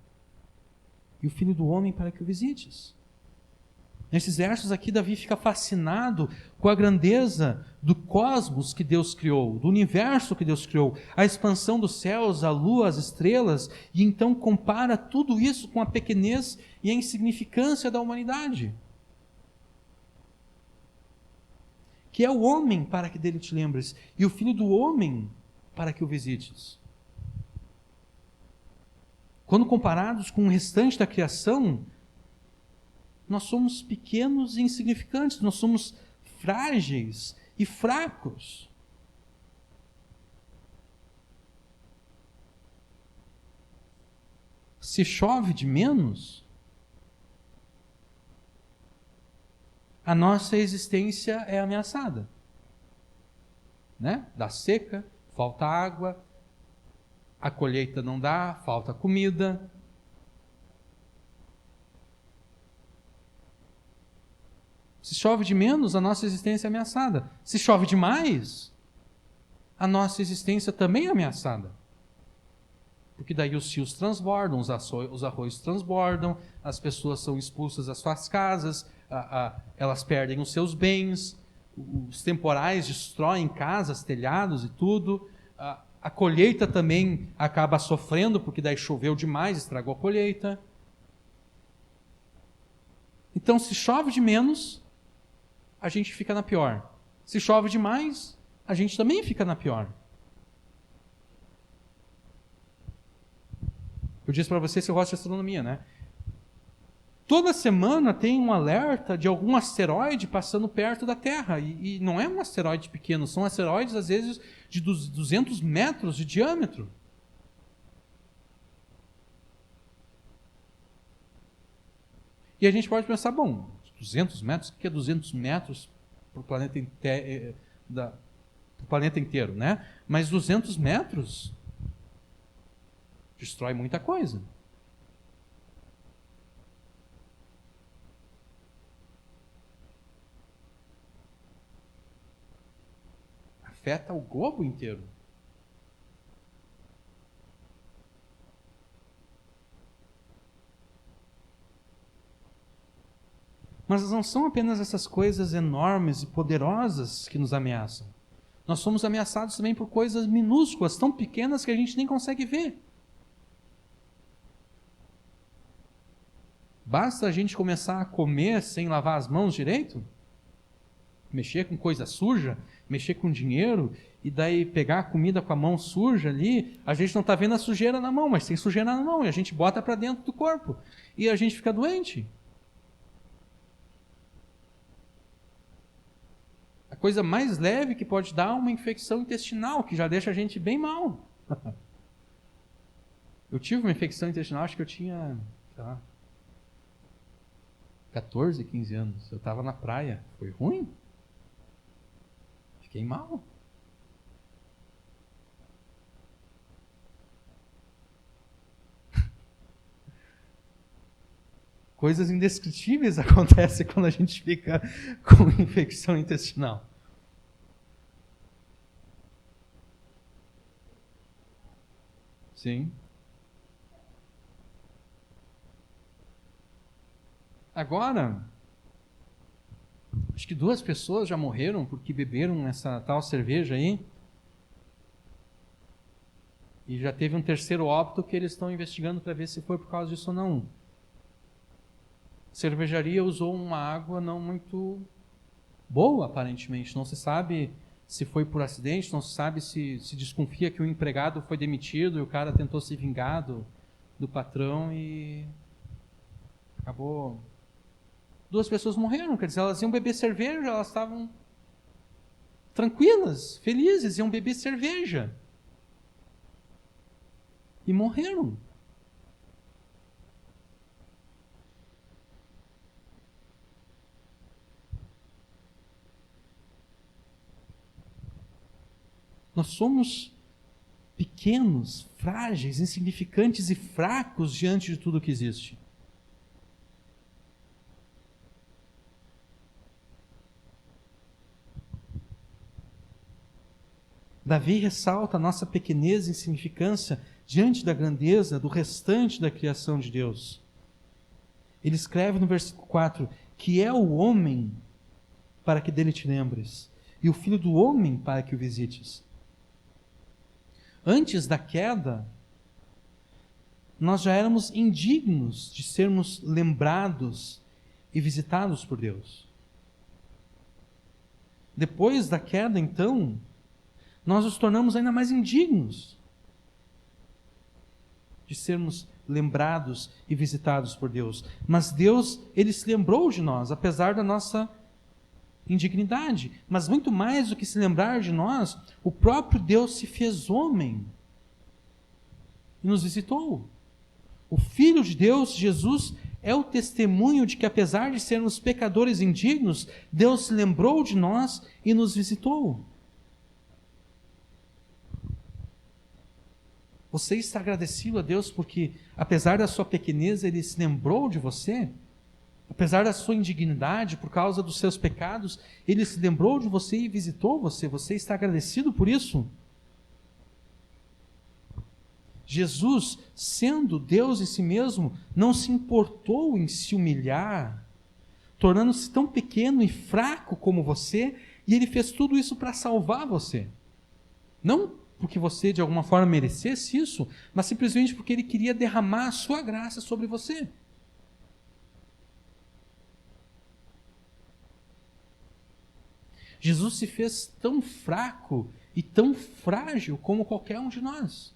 e o filho do homem para que o visites. Nesses versos aqui, Davi fica fascinado com a grandeza do cosmos que Deus criou, do universo que Deus criou, a expansão dos céus, a lua, as estrelas, e então compara tudo isso com a pequenez e a insignificância da humanidade. Que é o homem para que dele te lembres, e o filho do homem para que o visites. Quando comparados com o restante da criação, nós somos pequenos e insignificantes, nós somos frágeis e fracos. Se chove de menos, a nossa existência é ameaçada, né? Dá seca, falta água, a colheita não dá, falta comida. Se chove de menos, a nossa existência é ameaçada. Se chove demais, a nossa existência também é ameaçada. Porque daí os rios transbordam, os arroios transbordam, as pessoas são expulsas das suas casas, elas perdem os seus bens, os temporais destroem casas, telhados e tudo. A colheita também acaba sofrendo, porque daí choveu demais, estragou a colheita. Então, se chove de menos, a gente fica na pior. Se chove demais, a gente também fica na pior. Eu disse para vocês que eu gosto de astronomia, né? Toda semana tem um alerta de algum asteroide passando perto da Terra. E não é um asteroide pequeno, são asteroides, às vezes, de 200 metros de diâmetro. E a gente pode pensar, bom, 200 metros, o que é 200 metros para o planeta inteiro, né? Mas 200 metros destrói muita coisa. Afeta o globo inteiro. Mas não são apenas essas coisas enormes e poderosas que nos ameaçam. Nós somos ameaçados também por coisas minúsculas, tão pequenas que a gente nem consegue ver. Basta a gente começar a comer sem lavar as mãos direito, mexer com coisa suja, mexer com dinheiro, e daí pegar a comida com a mão suja ali, a gente não está vendo a sujeira na mão, mas tem sujeira na mão, e a gente bota para dentro do corpo, e a gente fica doente. A coisa mais leve que pode dar é uma infecção intestinal, que já deixa a gente bem mal. Eu tive uma infecção intestinal, acho que eu tinha, sei lá, 14, 15 anos. Eu estava na praia. Foi ruim? Fiquei mal. Coisas indescritíveis acontecem quando a gente fica com infecção intestinal. Sim. Agora, acho que 2 pessoas já morreram porque beberam essa tal cerveja aí. E já teve um terceiro óbito que eles estão investigando para ver se foi por causa disso ou não. A cervejaria usou uma água não muito boa, aparentemente. Não se sabe se foi por acidente, não se sabe se desconfia que o empregado foi demitido e o cara tentou se vingar do patrão e acabou. 2 pessoas morreram, quer dizer, elas iam beber cerveja, elas estavam tranquilas, felizes, iam beber cerveja. E morreram. Nós somos pequenos, frágeis, insignificantes e fracos diante de tudo que existe. Davi ressalta a nossa pequenez e insignificância diante da grandeza do restante da criação de Deus. Ele escreve no versículo 4, que é o homem para que dele te lembres, e o filho do homem para que o visites. Antes da queda, nós já éramos indignos de sermos lembrados e visitados por Deus. Depois da queda, então, nós nos tornamos ainda mais indignos de sermos lembrados e visitados por Deus. Mas Deus, Ele se lembrou de nós, apesar da nossa indignidade. Mas muito mais do que se lembrar de nós, o próprio Deus se fez homem e nos visitou. O Filho de Deus, Jesus, é o testemunho de que, apesar de sermos pecadores indignos, Deus se lembrou de nós e nos visitou. Você está agradecido a Deus porque, apesar da sua pequenez, Ele se lembrou de você? Apesar da sua indignidade por causa dos seus pecados, Ele se lembrou de você e visitou você. Você está agradecido por isso? Jesus, sendo Deus em si mesmo, não se importou em se humilhar, tornando-se tão pequeno e fraco como você, e Ele fez tudo isso para salvar você. Não porque você de alguma forma merecesse isso, mas simplesmente porque Ele queria derramar a sua graça sobre você. Jesus se fez tão fraco e tão frágil como qualquer um de nós.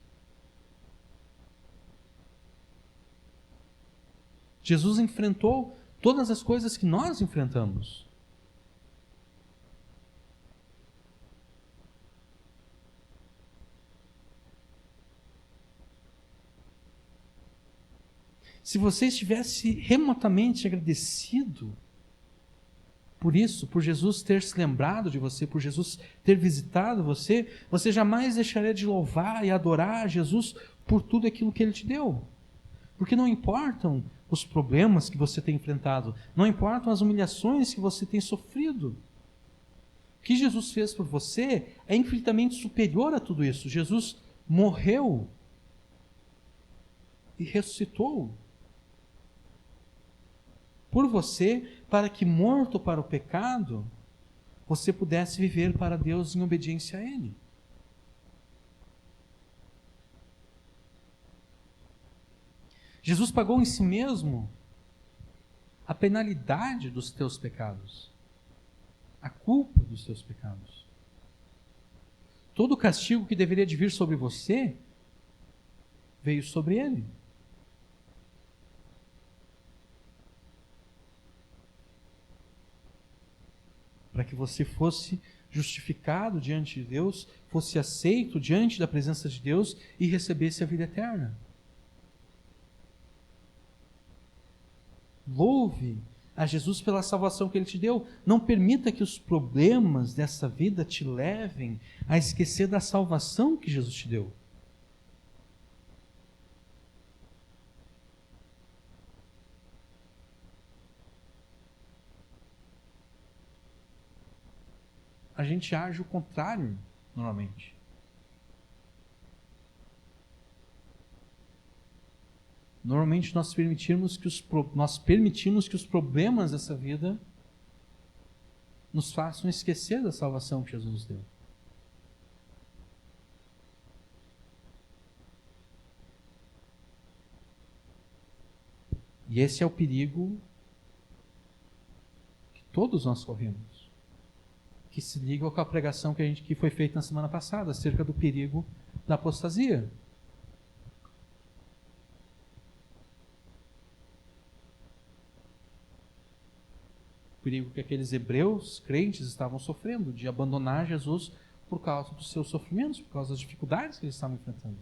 Jesus enfrentou todas as coisas que nós enfrentamos. Se você estivesse remotamente agradecido por isso, por Jesus ter se lembrado de você, por Jesus ter visitado você, você jamais deixaria de louvar e adorar Jesus por tudo aquilo que Ele te deu. Porque não importam os problemas que você tem enfrentado, não importam as humilhações que você tem sofrido. O que Jesus fez por você é infinitamente superior a tudo isso. Jesus morreu e ressuscitou por você, para que, morto para o pecado, você pudesse viver para Deus em obediência a Ele. Jesus pagou em si mesmo a penalidade dos teus pecados, a culpa dos teus pecados. Todo o castigo que deveria de vir sobre você veio sobre Ele. Para que você fosse justificado diante de Deus, fosse aceito diante da presença de Deus e recebesse a vida eterna. Louve a Jesus pela salvação que Ele te deu. Não permita que os problemas dessa vida te levem a esquecer da salvação que Jesus te deu. A gente age o contrário, normalmente. Normalmente nós permitimos que os problemas dessa vida nos façam esquecer da salvação que Jesus nos deu. E esse é o perigo que todos nós corremos, que se liga com a pregação que foi feita na semana passada, acerca do perigo da apostasia. O perigo que aqueles hebreus crentes estavam sofrendo, de abandonar Jesus por causa dos seus sofrimentos, por causa das dificuldades que eles estavam enfrentando.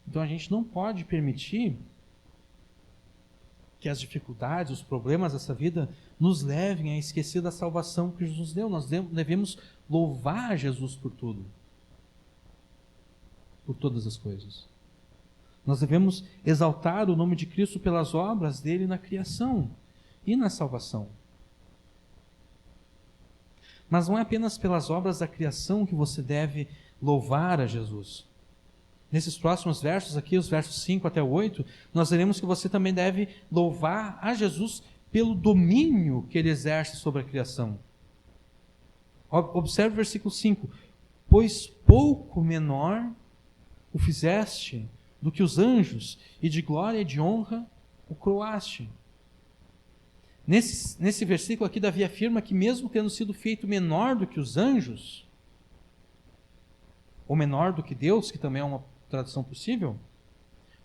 Então a gente não pode permitir que as dificuldades, os problemas dessa vida nos levem a esquecer da salvação que Jesus deu. Nós devemos louvar Jesus por tudo, por todas as coisas. Nós devemos exaltar o nome de Cristo pelas obras dele na criação e na salvação. Mas não é apenas pelas obras da criação que você deve louvar a Jesus. Nesses próximos versos aqui, os versos 5 até 8, nós veremos que você também deve louvar a Jesus pelo domínio que Ele exerce sobre a criação. Observe o versículo 5. Pois pouco menor o fizeste do que os anjos, e de glória e de honra o coroaste. Nesse versículo aqui, Davi afirma que mesmo tendo sido feito menor do que os anjos, ou menor do que Deus, que também é uma tradução possível,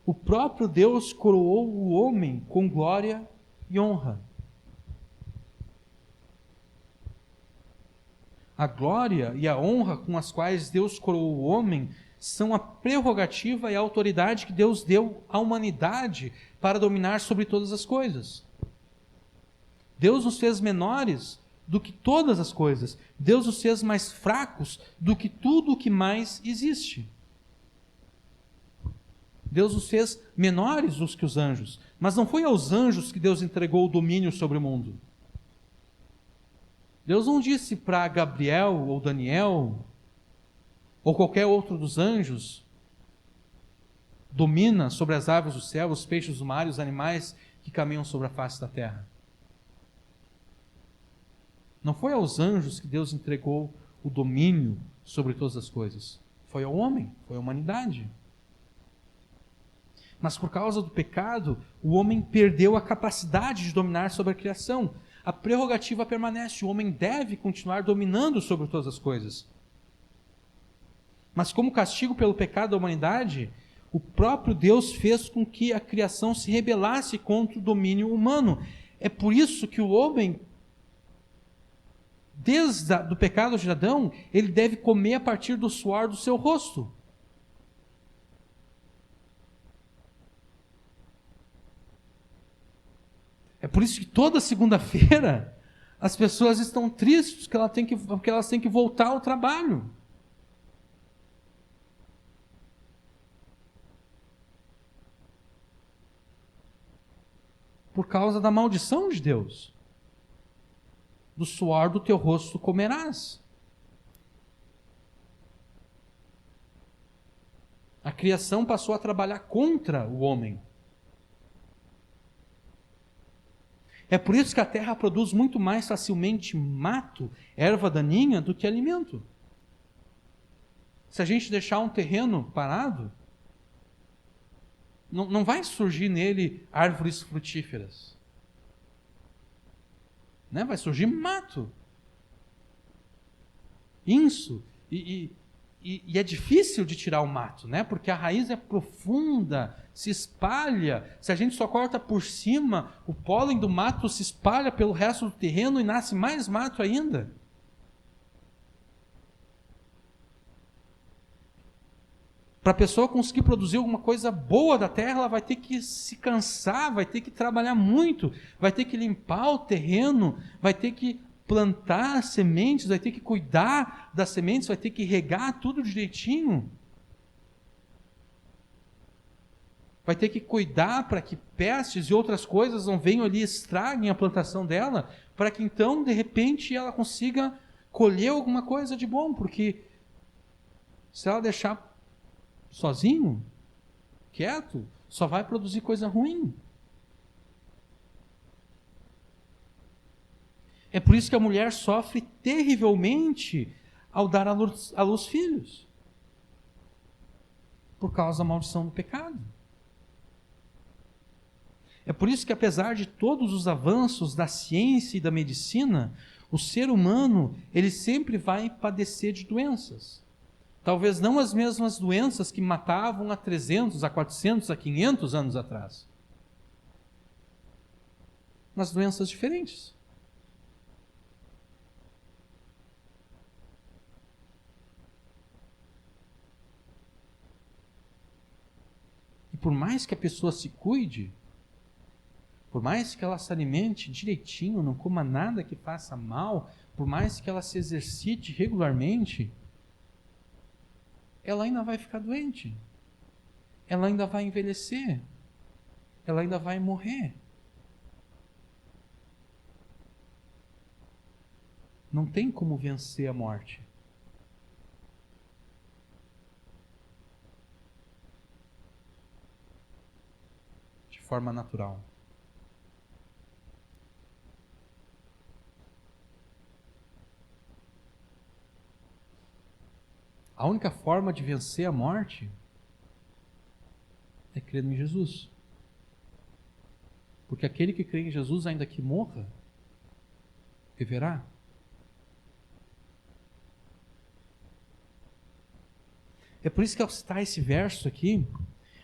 o próprio Deus coroou o homem com glória e honra. A glória e a honra com as quais Deus coroou o homem são a prerrogativa e a autoridade que Deus deu à humanidade para dominar sobre todas as coisas. Deus nos fez menores do que todas as coisas. Deus nos fez mais fracos do que tudo o que mais existe. Deus os fez menores do que os anjos. Mas não foi aos anjos que Deus entregou o domínio sobre o mundo. Deus não disse para Gabriel ou Daniel ou qualquer outro dos anjos: domina sobre as aves do céu, os peixes do mar e os animais que caminham sobre a face da terra. Não foi aos anjos que Deus entregou o domínio sobre todas as coisas. Foi ao homem, foi à humanidade. Mas por causa do pecado, o homem perdeu a capacidade de dominar sobre a criação. A prerrogativa permanece, o homem deve continuar dominando sobre todas as coisas. Mas como castigo pelo pecado da humanidade, o próprio Deus fez com que a criação se rebelasse contra o domínio humano. É por isso que o homem, desde o pecado de Adão, ele deve comer a partir do suor do seu rosto. É por isso que toda segunda-feira as pessoas estão tristes porque elas têm que voltar ao trabalho. Por causa da maldição de Deus. Do suor do teu rosto comerás. A criação passou a trabalhar contra o homem. É por isso que a terra produz muito mais facilmente mato, erva daninha, do que alimento. Se a gente deixar um terreno parado, não vai surgir nele árvores frutíferas. Né? Vai surgir mato. Inso. E é difícil de tirar o mato, né? Porque a raiz é profunda, se espalha. Se a gente só corta por cima, o pólen do mato se espalha pelo resto do terreno e nasce mais mato ainda. Para a pessoa conseguir produzir alguma coisa boa da terra, ela vai ter que se cansar, vai ter que trabalhar muito, vai ter que limpar o terreno, vai ter que plantar sementes, vai ter que cuidar das sementes, vai ter que regar tudo direitinho. Vai ter que cuidar para que pestes e outras coisas não venham ali e estraguem a plantação dela, para que então, de repente, ela consiga colher alguma coisa de bom, porque se ela deixar sozinho, quieto, só vai produzir coisa ruim. É por isso que a mulher sofre terrivelmente ao dar à luz filhos. Por causa da maldição do pecado. É por isso que, apesar de todos os avanços da ciência e da medicina, o ser humano, ele sempre vai padecer de doenças. Talvez não as mesmas doenças que matavam há 300, há 400, há 500 anos atrás. Mas doenças diferentes. E por mais que a pessoa se cuide, por mais que ela se alimente direitinho, não coma nada que faça mal, por mais que ela se exercite regularmente, ela ainda vai ficar doente. Ela ainda vai envelhecer. Ela ainda vai morrer. Não tem como vencer a morte. De forma natural. A única forma de vencer a morte é crendo em Jesus. Porque aquele que crê em Jesus, ainda que morra, viverá. É por isso que ao citar esse verso aqui,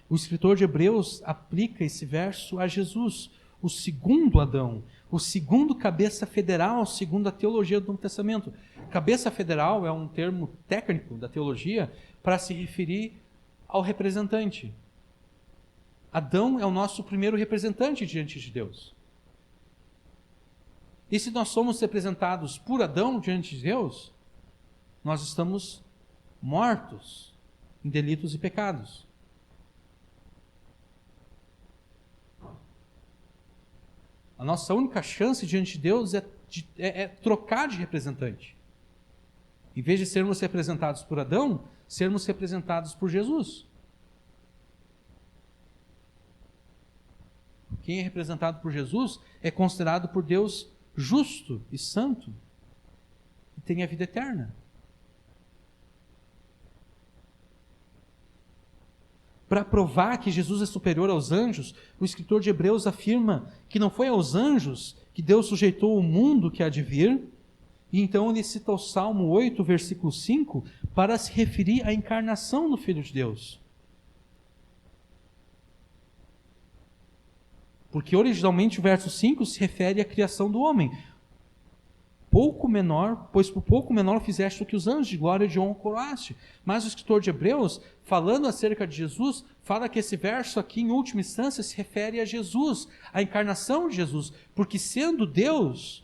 o escritor de Hebreus aplica esse verso a Jesus, o segundo Adão, o segundo cabeça federal, segundo a teologia do Novo Testamento. Cabeça federal é um termo técnico da teologia para se referir ao representante. Adão é o nosso primeiro representante diante de Deus. E se nós somos representados por Adão diante de Deus, nós estamos mortos em delitos e pecados. A nossa única chance diante de Deus é trocar de representante. Em vez de sermos representados por Adão, sermos representados por Jesus. Quem é representado por Jesus é considerado por Deus justo e santo e tem a vida eterna. Para provar que Jesus é superior aos anjos, o escritor de Hebreus afirma que não foi aos anjos que Deus sujeitou o mundo que há de vir, e então ele cita o Salmo 8, versículo 5, para se referir à encarnação do Filho de Deus. Porque originalmente o verso 5 se refere à criação do homem. Pouco menor, pois por pouco menor fizeste o que os anjos de glória e de honra coroaste. Mas o escritor de Hebreus, falando acerca de Jesus, fala que esse verso aqui, em última instância, se refere a Jesus, à encarnação de Jesus. Porque sendo Deus,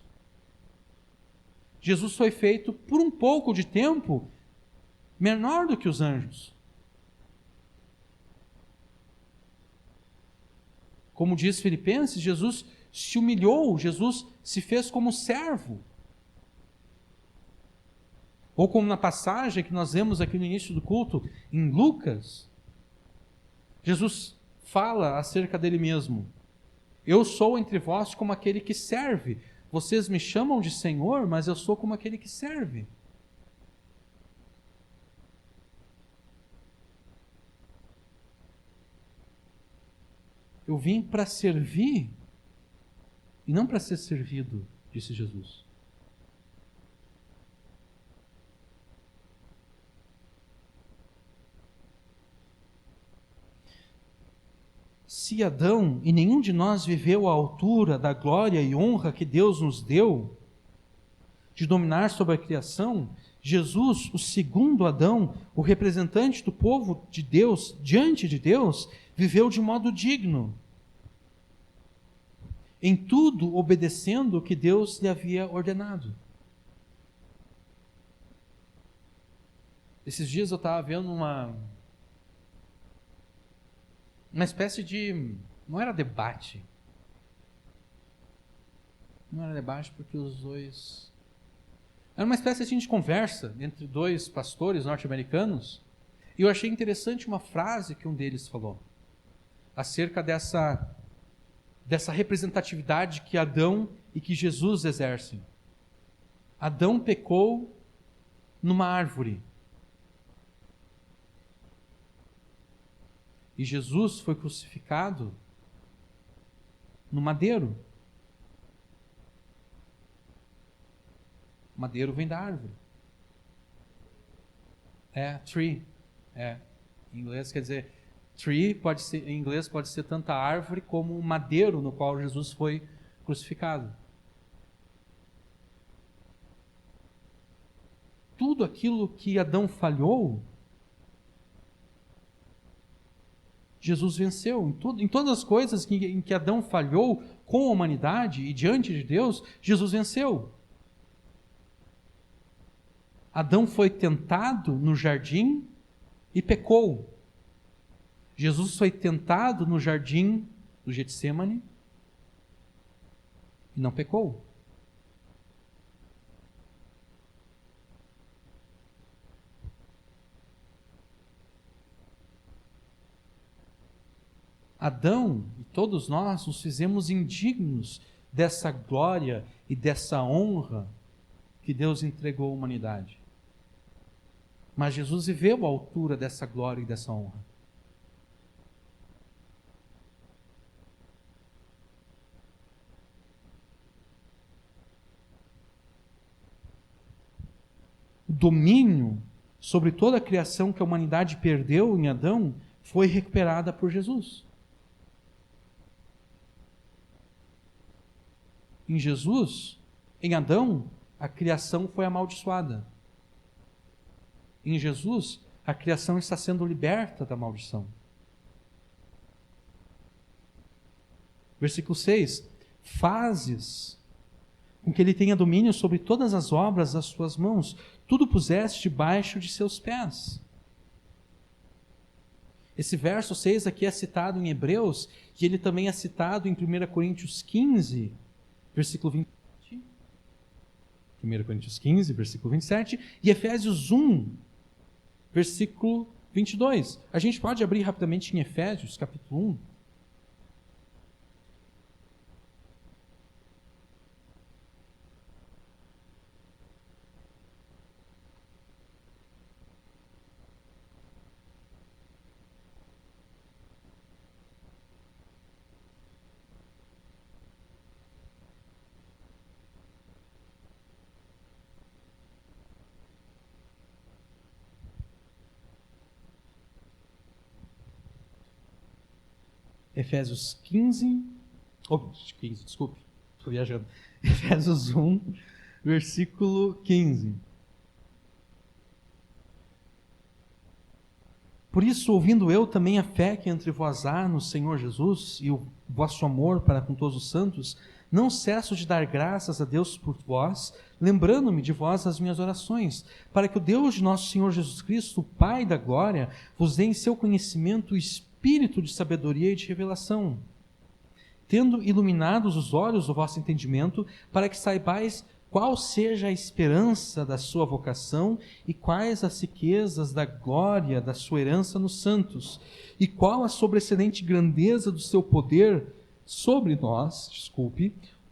Jesus foi feito por um pouco de tempo menor do que os anjos. Como diz Filipenses, Jesus se humilhou, Jesus se fez como servo. Ou como na passagem que nós vemos aqui no início do culto, em Lucas, Jesus fala acerca dele mesmo. Eu sou entre vós como aquele que serve. Vocês me chamam de Senhor, mas eu sou como aquele que serve. Eu vim para servir e não para ser servido, disse Jesus. Se Adão e nenhum de nós viveu à altura da glória e honra que Deus nos deu, de dominar sobre a criação, Jesus, o segundo Adão, o representante do povo de Deus, diante de Deus, viveu de modo digno, em tudo obedecendo o que Deus lhe havia ordenado. Esses dias eu estava vendo uma espécie de... não era debate. Não era debate porque os dois... Era uma espécie assim, de conversa entre dois pastores norte-americanos, e eu achei interessante uma frase que um deles falou, acerca dessa representatividade que Adão e que Jesus exercem. Adão pecou numa árvore, e Jesus foi crucificado no madeiro. Madeiro vem da árvore. Tree. Em inglês quer dizer, tree pode ser, em inglês pode ser tanto a árvore como o madeiro no qual Jesus foi crucificado. Tudo aquilo que Adão falhou, Jesus venceu. Em todas as coisas em que Adão falhou com a humanidade e diante de Deus, Jesus venceu. Adão foi tentado no jardim e pecou. Jesus foi tentado no jardim do Getsemane e não pecou. Adão e todos nós nos fizemos indignos dessa glória e dessa honra que Deus entregou à humanidade. Mas Jesus viveu à altura dessa glória e dessa honra. O domínio sobre toda a criação que a humanidade perdeu em Adão foi recuperada por Jesus. Em Jesus, em Adão, a criação foi amaldiçoada. Em Jesus, a criação está sendo liberta da maldição. Versículo 6. Fazes com que ele tenha domínio sobre todas as obras das suas mãos, tudo puseste debaixo de seus pés. Esse verso 6 aqui é citado em Hebreus, e ele também é citado em 1 Coríntios 15, versículo 27. 1 Coríntios 15, versículo 27. E Efésios 1, versículo 22. A gente pode abrir rapidamente em Efésios, capítulo 1. Efésios 15, desculpe, estou viajando. Efésios 1, versículo 15. Por isso, ouvindo eu também a fé que entre vós há no Senhor Jesus e o vosso amor para com todos os santos, não cesso de dar graças a Deus por vós, lembrando-me de vós nas minhas orações, para que o Deus de nosso Senhor Jesus Cristo, o Pai da glória, vos dê em seu conhecimento o espírito de sabedoria e de revelação, tendo iluminados os olhos do vosso entendimento, para que saibais qual seja a esperança da sua vocação e quais as riquezas da glória da sua herança nos santos, e qual a sobreexcelente grandeza do seu poder sobre nós,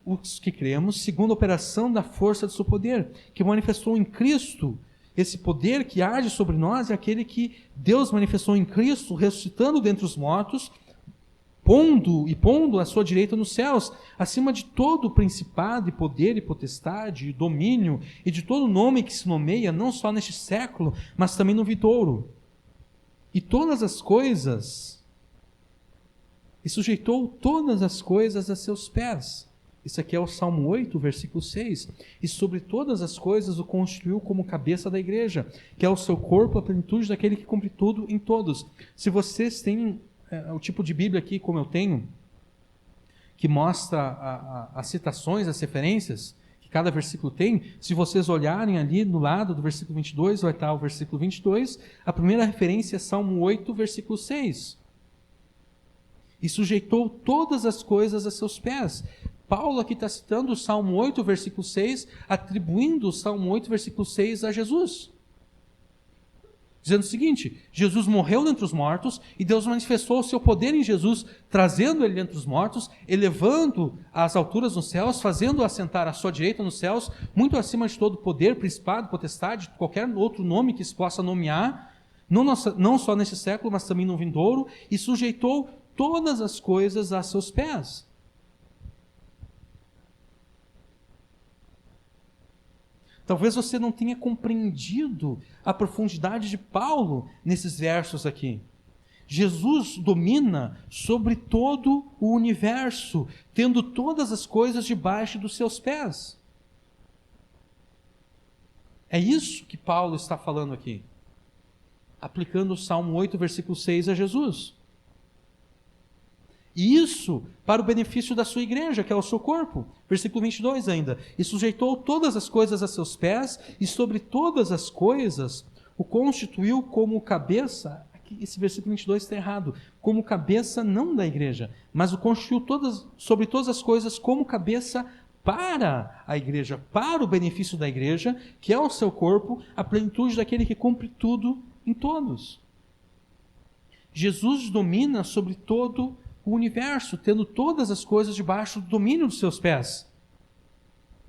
os que cremos, segundo a operação da força do seu poder, que manifestou em Cristo. Esse poder que age sobre nós é aquele que Deus manifestou em Cristo, ressuscitando dentre os mortos, pondo à sua direita nos céus, acima de todo principado e poder e potestade, e domínio, e de todo nome que se nomeia, não só neste século, mas também no vindouro. E todas as coisas, e sujeitou todas as coisas a seus pés. Isso aqui é o Salmo 8, versículo 6. E sobre todas as coisas o constituiu como cabeça da igreja, que é o seu corpo, a plenitude daquele que cumpre tudo em todos. Se vocês têm o tipo de Bíblia aqui, como eu tenho, que mostra as citações, as referências que cada versículo tem, se vocês olharem ali no lado do versículo 22, vai estar o versículo 22, a primeira referência é Salmo 8, versículo 6. E sujeitou todas as coisas a seus pés. Paulo aqui está citando o Salmo 8, versículo 6, atribuindo o Salmo 8, versículo 6 a Jesus. Dizendo o seguinte: Jesus morreu dentre os mortos e Deus manifestou o seu poder em Jesus, trazendo ele dentre os mortos, elevando às alturas nos céus, fazendo-o assentar à sua direita nos céus, muito acima de todo poder, principado, potestade, qualquer outro nome que se possa nomear, não só nesse século, mas também no vindouro, e sujeitou todas as coisas a seus pés. Talvez você não tenha compreendido a profundidade de Paulo nesses versos aqui. Jesus domina sobre todo o universo, tendo todas as coisas debaixo dos seus pés. É isso que Paulo está falando aqui, aplicando o Salmo 8, versículo 6 a Jesus. E isso para o benefício da sua igreja, que é o seu corpo. Versículo 22 ainda. E sujeitou todas as coisas a seus pés, e sobre todas as coisas o constituiu como cabeça. Aqui, esse versículo 22 está errado. Como cabeça não da igreja, mas o constituiu sobre todas as coisas como cabeça para a igreja, para o benefício da igreja, que é o seu corpo, a plenitude daquele que cumpre tudo em todos. Jesus domina sobre todo o universo, tendo todas as coisas debaixo do domínio dos seus pés.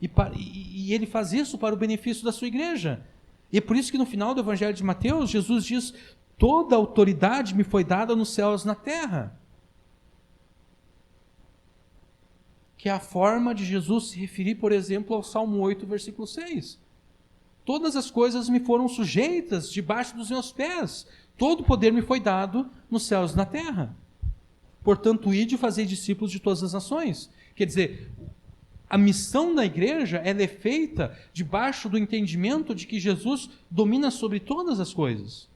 E ele faz isso para o benefício da sua igreja. E é por isso que no final do Evangelho de Mateus, Jesus diz: toda a autoridade me foi dada nos céus e na terra. Que é a forma de Jesus se referir, por exemplo, ao Salmo 8, versículo 6. Todas as coisas me foram sujeitas debaixo dos meus pés. Todo o poder me foi dado nos céus e na terra. Portanto, ide e fazei discípulos de todas as nações. Quer dizer, a missão da igreja ela é feita debaixo do entendimento de que Jesus domina sobre todas as coisas.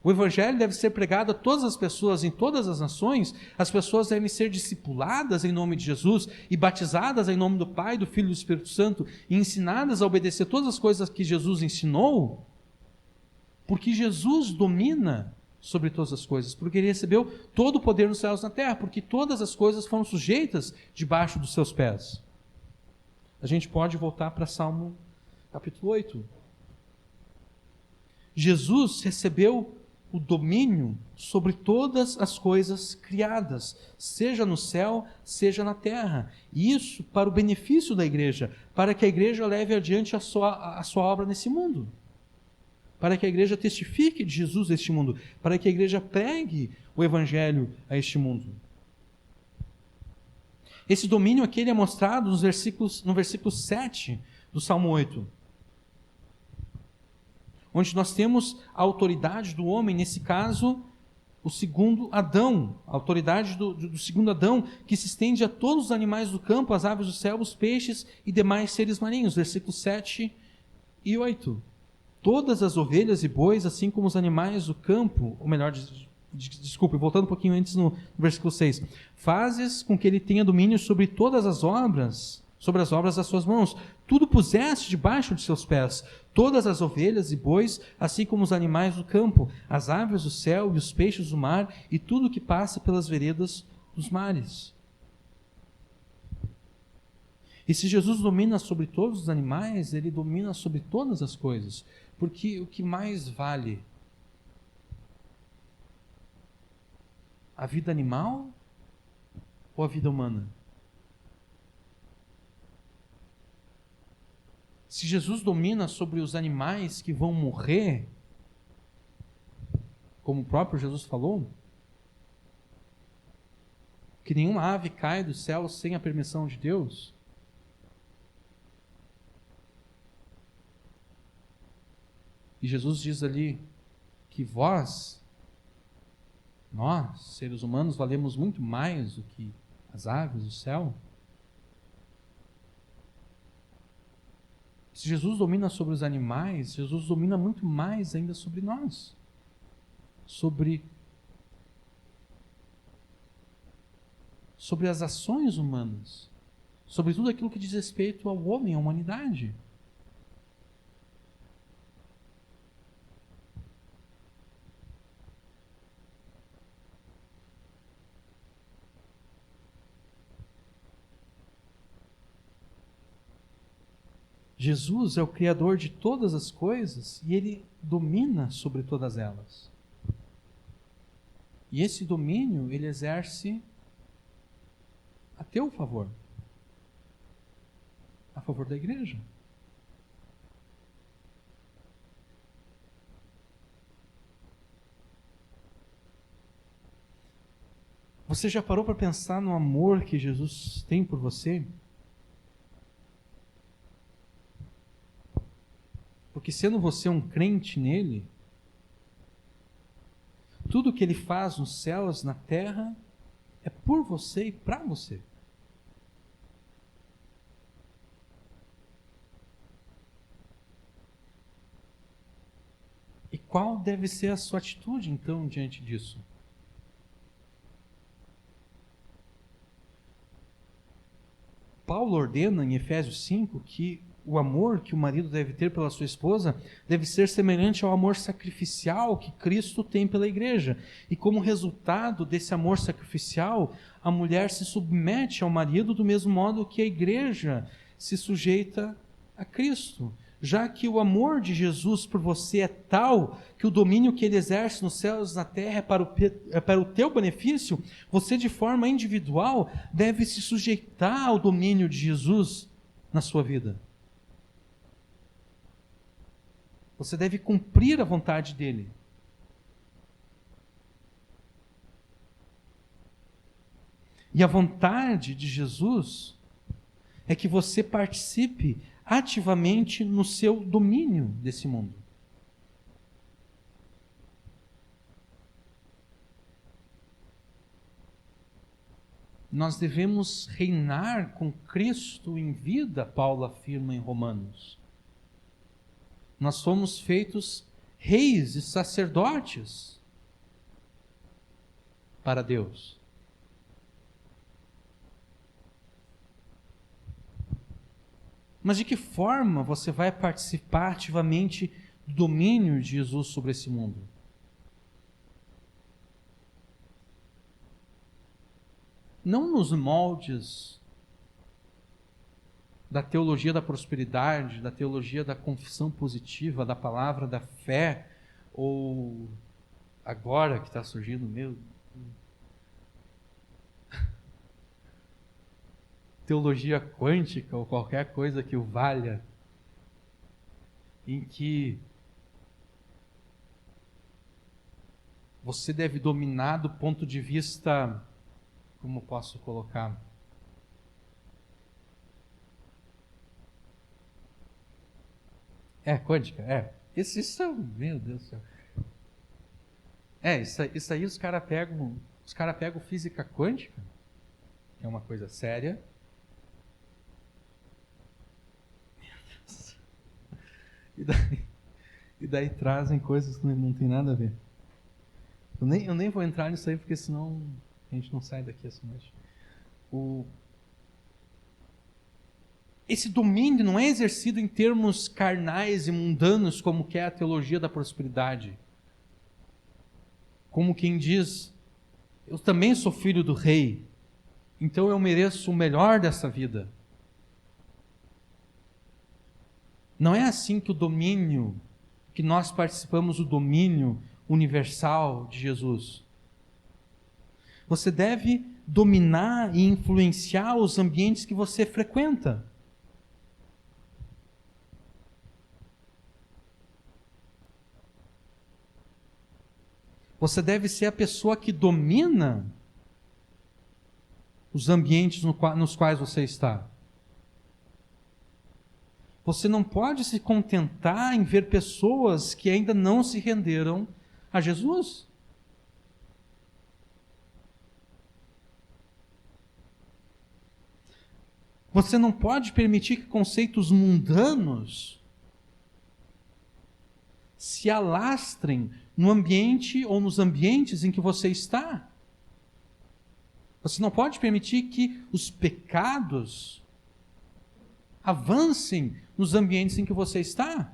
O evangelho deve ser pregado a todas as pessoas em todas as nações. As pessoas devem ser discipuladas em nome de Jesus e batizadas em nome do Pai, do Filho e do Espírito Santo e ensinadas a obedecer todas as coisas que Jesus ensinou, porque Jesus domina sobre todas as coisas, porque ele recebeu todo o poder nos céus e na terra, porque todas as coisas foram sujeitas debaixo dos seus pés. A gente pode voltar para Salmo capítulo 8. Jesus recebeu o domínio sobre todas as coisas criadas, seja no céu, seja na terra. E isso para o benefício da igreja, para que a igreja leve adiante a sua obra nesse mundo. Para que a igreja testifique de Jesus a este mundo, para que a igreja pregue o evangelho a este mundo. Esse domínio aqui ele é mostrado no versículo 7 do Salmo 8. Onde nós temos a autoridade do homem, nesse caso, o segundo Adão, a autoridade do segundo Adão, que se estende a todos os animais do campo, as aves do céu, os peixes e demais seres marinhos, versículos 7 e 8. Todas as ovelhas e bois, assim como os animais do campo, ou melhor, desculpe, voltando um pouquinho antes no versículo 6, fazes com que ele tenha domínio sobre todas as obras, sobre as obras das suas mãos, tudo puseste debaixo de seus pés, todas as ovelhas e bois, assim como os animais do campo, as aves do céu e os peixes do mar, e tudo que passa pelas veredas dos mares. E se Jesus domina sobre todos os animais, ele domina sobre todas as coisas, porque o que mais vale? A vida animal ou a vida humana? Se Jesus domina sobre os animais que vão morrer, como o próprio Jesus falou, que nenhuma ave cai do céu sem a permissão de Deus, e Jesus diz ali que nós, seres humanos, valemos muito mais do que as aves do céu. Se Jesus domina sobre os animais, Jesus domina muito mais ainda sobre nós. Sobre as ações humanas. Sobre tudo aquilo que diz respeito ao homem, à humanidade. Jesus é o Criador de todas as coisas e Ele domina sobre todas elas. E esse domínio Ele exerce a teu favor, a favor da igreja. Você já parou para pensar no amor que Jesus tem por você? Porque sendo você um crente nele, tudo que ele faz nos céus, na terra, é por você e para você. E qual deve ser a sua atitude, então, diante disso? Paulo ordena em Efésios 5 que o amor que o marido deve ter pela sua esposa deve ser semelhante ao amor sacrificial que Cristo tem pela igreja. E como resultado desse amor sacrificial, a mulher se submete ao marido do mesmo modo que a igreja se sujeita a Cristo. Já que o amor de Jesus por você é tal que o domínio que ele exerce nos céus e na terra é para o teu benefício, você de forma individual deve se sujeitar ao domínio de Jesus na sua vida. Você deve cumprir a vontade dele. E a vontade de Jesus é que você participe ativamente no seu domínio desse mundo. Nós devemos reinar com Cristo em vida, Paulo afirma em Romanos. Nós somos feitos reis e sacerdotes para Deus. Mas de que forma você vai participar ativamente do domínio de Jesus sobre esse mundo? não nos moldes da teologia da prosperidade, da teologia da confissão positiva, da palavra da fé, ou agora que está surgindo teologia quântica ou qualquer coisa que o valha, em que você deve dominar do ponto de vista, como posso colocar? Quântica. Isso é, meu Deus do céu. Isso aí os caras pegam física quântica, que é uma coisa séria. E daí trazem coisas que não tem nada a ver. Eu nem vou entrar nisso aí, porque senão a gente não sai daqui essa noite. Esse domínio não é exercido em termos carnais e mundanos, como que é a teologia da prosperidade. Como quem diz, eu também sou filho do rei, então eu mereço o melhor dessa vida. Não é assim que o domínio, que nós participamos do domínio universal de Jesus. Você deve dominar e influenciar os ambientes que você frequenta. Você deve ser a pessoa que domina os ambientes nos quais você está. Você não pode se contentar em ver pessoas que ainda não se renderam a Jesus. Você não pode permitir que conceitos mundanos se alastrem no ambiente ou nos ambientes em que você está. Você não pode permitir que os pecados avancem nos ambientes em que você está.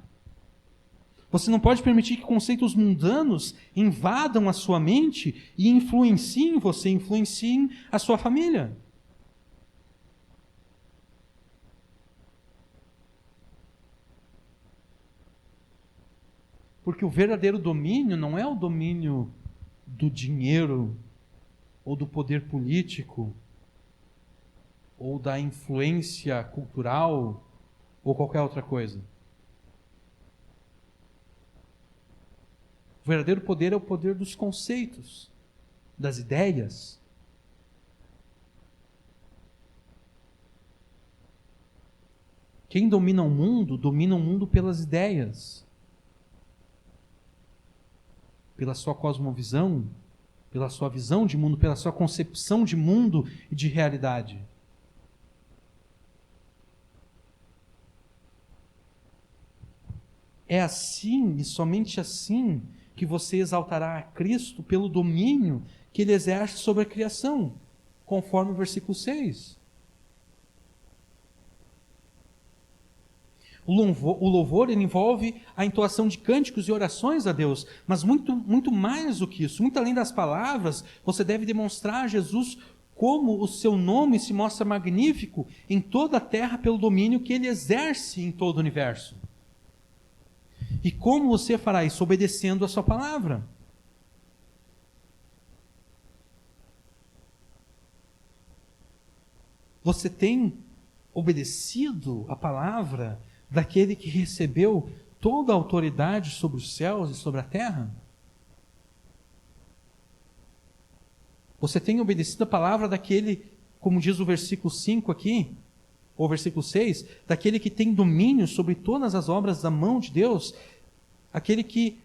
Você não pode permitir que conceitos mundanos invadam a sua mente e influenciem você, influenciem a sua família. Porque o verdadeiro domínio não é o domínio do dinheiro, ou do poder político, ou da influência cultural, ou qualquer outra coisa. O verdadeiro poder é o poder dos conceitos, das ideias. Quem domina o mundo pelas ideias. Pela sua cosmovisão, pela sua visão de mundo, pela sua concepção de mundo e de realidade. É assim e somente assim que você exaltará a Cristo pelo domínio que Ele exerce sobre a criação, conforme o versículo 6. O louvor ele envolve a entoação de cânticos e orações a Deus, mas muito mais do que isso, muito além das palavras, você deve demonstrar a Jesus como o seu nome se mostra magnífico em toda a terra pelo domínio que Ele exerce em todo o universo. E como você fará isso? Obedecendo a sua palavra. Você tem obedecido a palavra daquele que recebeu toda a autoridade sobre os céus e sobre a terra? Você tem obedecido a palavra daquele, como diz o versículo 5 aqui, ou versículo 6, daquele que tem domínio sobre todas as obras da mão de Deus, aquele que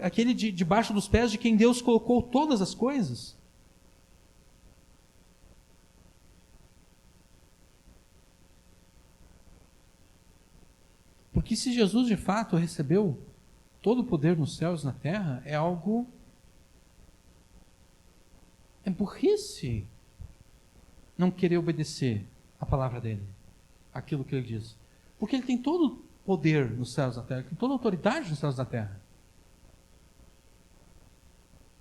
aquele debaixo dos pés de quem Deus colocou todas as coisas? Porque se Jesus de fato recebeu todo o poder nos céus e na terra, é burrice não querer obedecer a palavra dele, aquilo que ele diz. Porque ele tem todo o poder nos céus e na terra, tem toda a autoridade nos céus e na terra.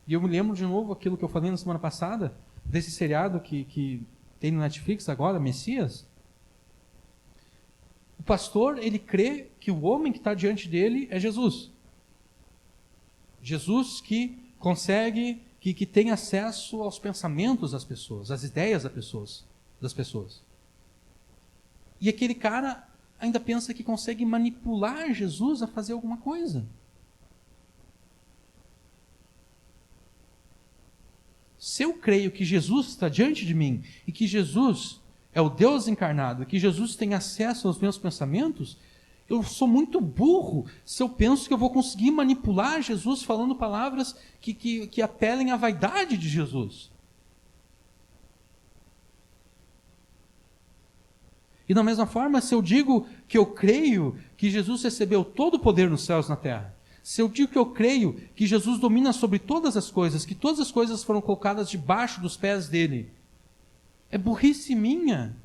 E eu me lembro de novo aquilo que eu falei na semana passada, desse seriado que tem no Netflix agora, Messias. O pastor, ele crê que o homem que está diante dele é Jesus. Jesus que consegue, que tem acesso aos pensamentos das pessoas, às ideias das pessoas. E aquele cara ainda pensa que consegue manipular Jesus a fazer alguma coisa. Se eu creio que Jesus está diante de mim e que Jesus é o Deus encarnado, e que Jesus tem acesso aos meus pensamentos, eu sou muito burro se eu penso que eu vou conseguir manipular Jesus falando palavras que apelem à vaidade de Jesus. E da mesma forma, se eu digo que eu creio que Jesus recebeu todo o poder nos céus e na terra, se eu digo que eu creio que Jesus domina sobre todas as coisas, que todas as coisas foram colocadas debaixo dos pés dele, é burrice minha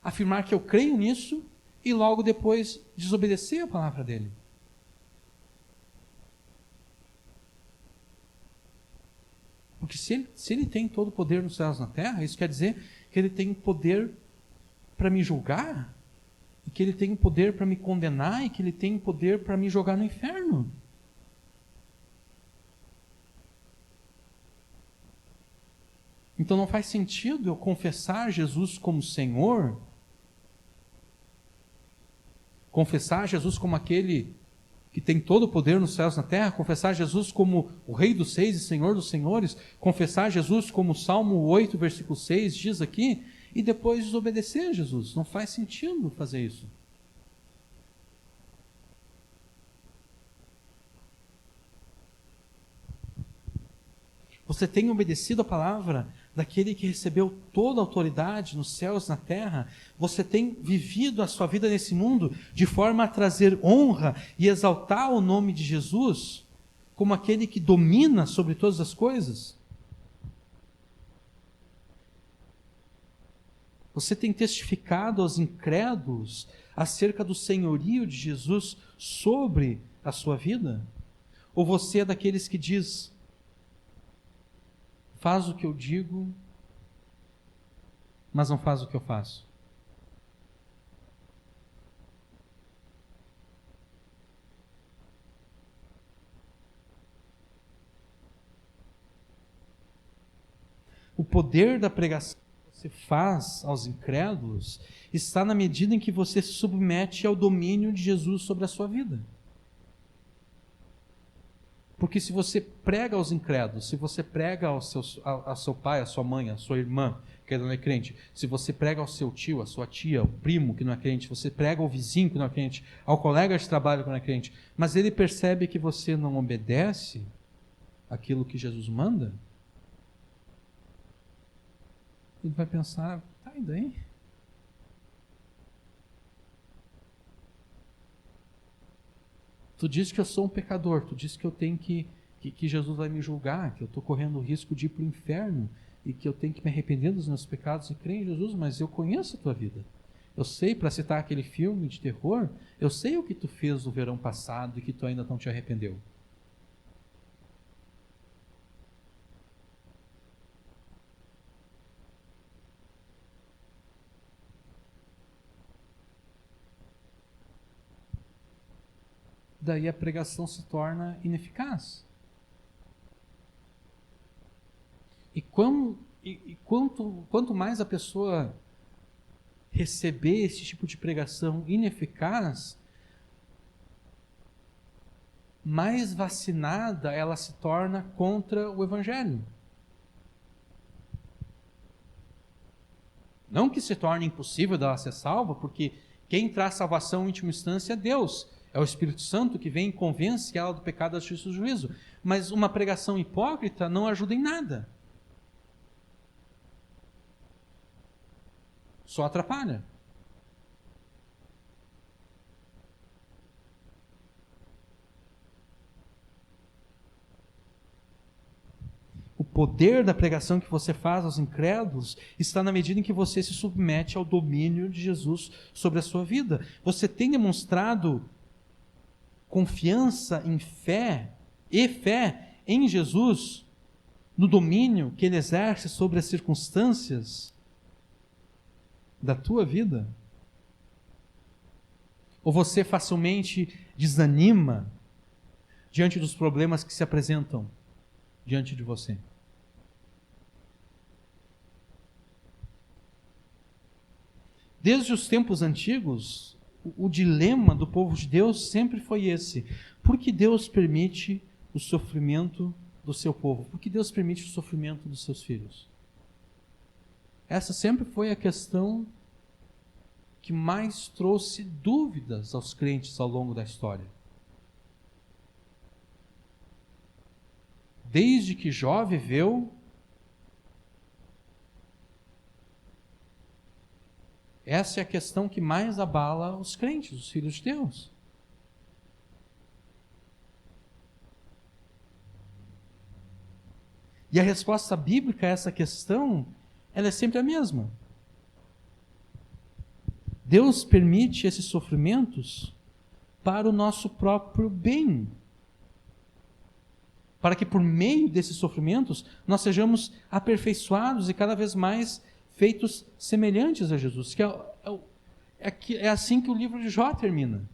afirmar que eu creio nisso e logo depois desobedecer a palavra dele. Porque se ele tem todo o poder nos céus e na terra, isso quer dizer que ele tem poder para me julgar, e que ele tem poder para me condenar, e que ele tem poder para me jogar no inferno. Então não faz sentido eu confessar Jesus como Senhor, confessar Jesus como aquele que tem todo o poder nos céus e na terra, confessar Jesus como o Rei dos Reis e Senhor dos Senhores, confessar Jesus como o Salmo 8, versículo 6 diz aqui, e depois desobedecer a Jesus. Não faz sentido fazer isso. Você tem obedecido a palavra daquele que recebeu toda a autoridade nos céus e na terra? Você tem vivido a sua vida nesse mundo de forma a trazer honra e exaltar o nome de Jesus como aquele que domina sobre todas as coisas? Você tem testificado aos incrédulos acerca do senhorio de Jesus sobre a sua vida? Ou você é daqueles que diz: faz o que eu digo, mas não faz o que eu faço? O poder da pregação que você faz aos incrédulos está na medida em que você se submete ao domínio de Jesus sobre a sua vida. Porque se você prega aos incrédulos, se você prega ao seu pai, à sua mãe, à sua irmã, que não é crente, se você prega ao seu tio, à sua tia, ao primo que não é crente, você prega ao vizinho que não é crente, ao colega de trabalho que não é crente, mas ele percebe que você não obedece aquilo que Jesus manda, ele vai pensar: tá, e daí? Tu diz que eu sou um pecador, tu diz que eu tenho que Jesus vai me julgar, que eu estou correndo o risco de ir para o inferno e que eu tenho que me arrepender dos meus pecados e crer em Jesus, mas eu conheço a tua vida. Eu sei, para citar aquele filme de terror, eu sei o que tu fez no verão passado e que tu ainda não te arrependeu. Daí a pregação se torna ineficaz. E quanto mais a pessoa receber esse tipo de pregação ineficaz, mais vacinada ela se torna contra o Evangelho. Não que se torne impossível dela ser salva, porque quem traz salvação em última instância é Deus. É o Espírito Santo que vem e convence ela do pecado, da justiça e do juízo. Mas uma pregação hipócrita não ajuda em nada. Só atrapalha. O poder da pregação que você faz aos incrédulos está na medida em que você se submete ao domínio de Jesus sobre a sua vida. Você tem demonstrado confiança em fé em Jesus no domínio que Ele exerce sobre as circunstâncias da tua vida? Ou você facilmente desanima diante dos problemas que se apresentam diante de você? Desde os tempos antigos, o dilema do povo de Deus sempre foi esse: por que Deus permite o sofrimento do seu povo? Por que Deus permite o sofrimento dos seus filhos? Essa sempre foi a questão que mais trouxe dúvidas aos crentes ao longo da história. Desde que Jó viveu, essa é a questão que mais abala os crentes, os filhos de Deus. E a resposta bíblica a essa questão, ela é sempre a mesma. Deus permite esses sofrimentos para o nosso próprio bem. Para que por meio desses sofrimentos nós sejamos aperfeiçoados e cada vez mais feitos semelhantes a Jesus. É assim que o livro de Jó termina.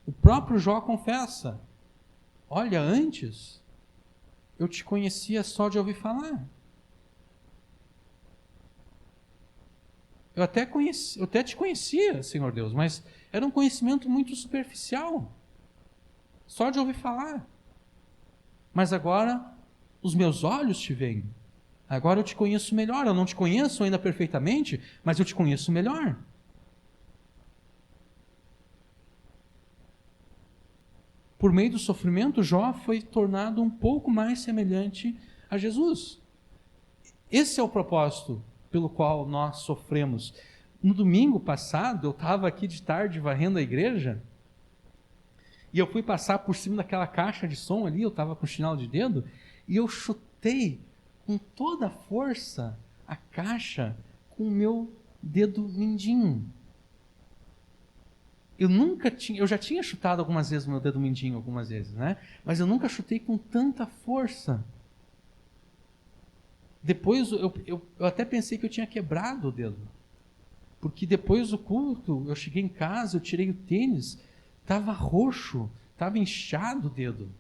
O próprio Jó confessa: olha, antes eu te conhecia só de ouvir falar. Eu até te conhecia, Senhor Deus, mas era um conhecimento muito superficial, só de ouvir falar. Mas agora os meus olhos te veem. Agora eu te conheço melhor. Eu não te conheço ainda perfeitamente, mas eu te conheço melhor. Por meio do sofrimento, Jó foi tornado um pouco mais semelhante a Jesus. Esse é o propósito pelo qual nós sofremos. No domingo passado, eu estava aqui de tarde varrendo a igreja, e eu fui passar por cima daquela caixa de som ali, eu estava com chinelo de dedo, e eu chutei com toda a força a caixa com o meu dedo mindinho. Eu já tinha chutado algumas vezes o meu dedo mindinho, algumas vezes, né? Mas eu nunca chutei com tanta força. Depois eu até pensei que eu tinha quebrado o dedo. Porque depois do culto, eu cheguei em casa, eu tirei o tênis, estava roxo, estava inchado o dedo.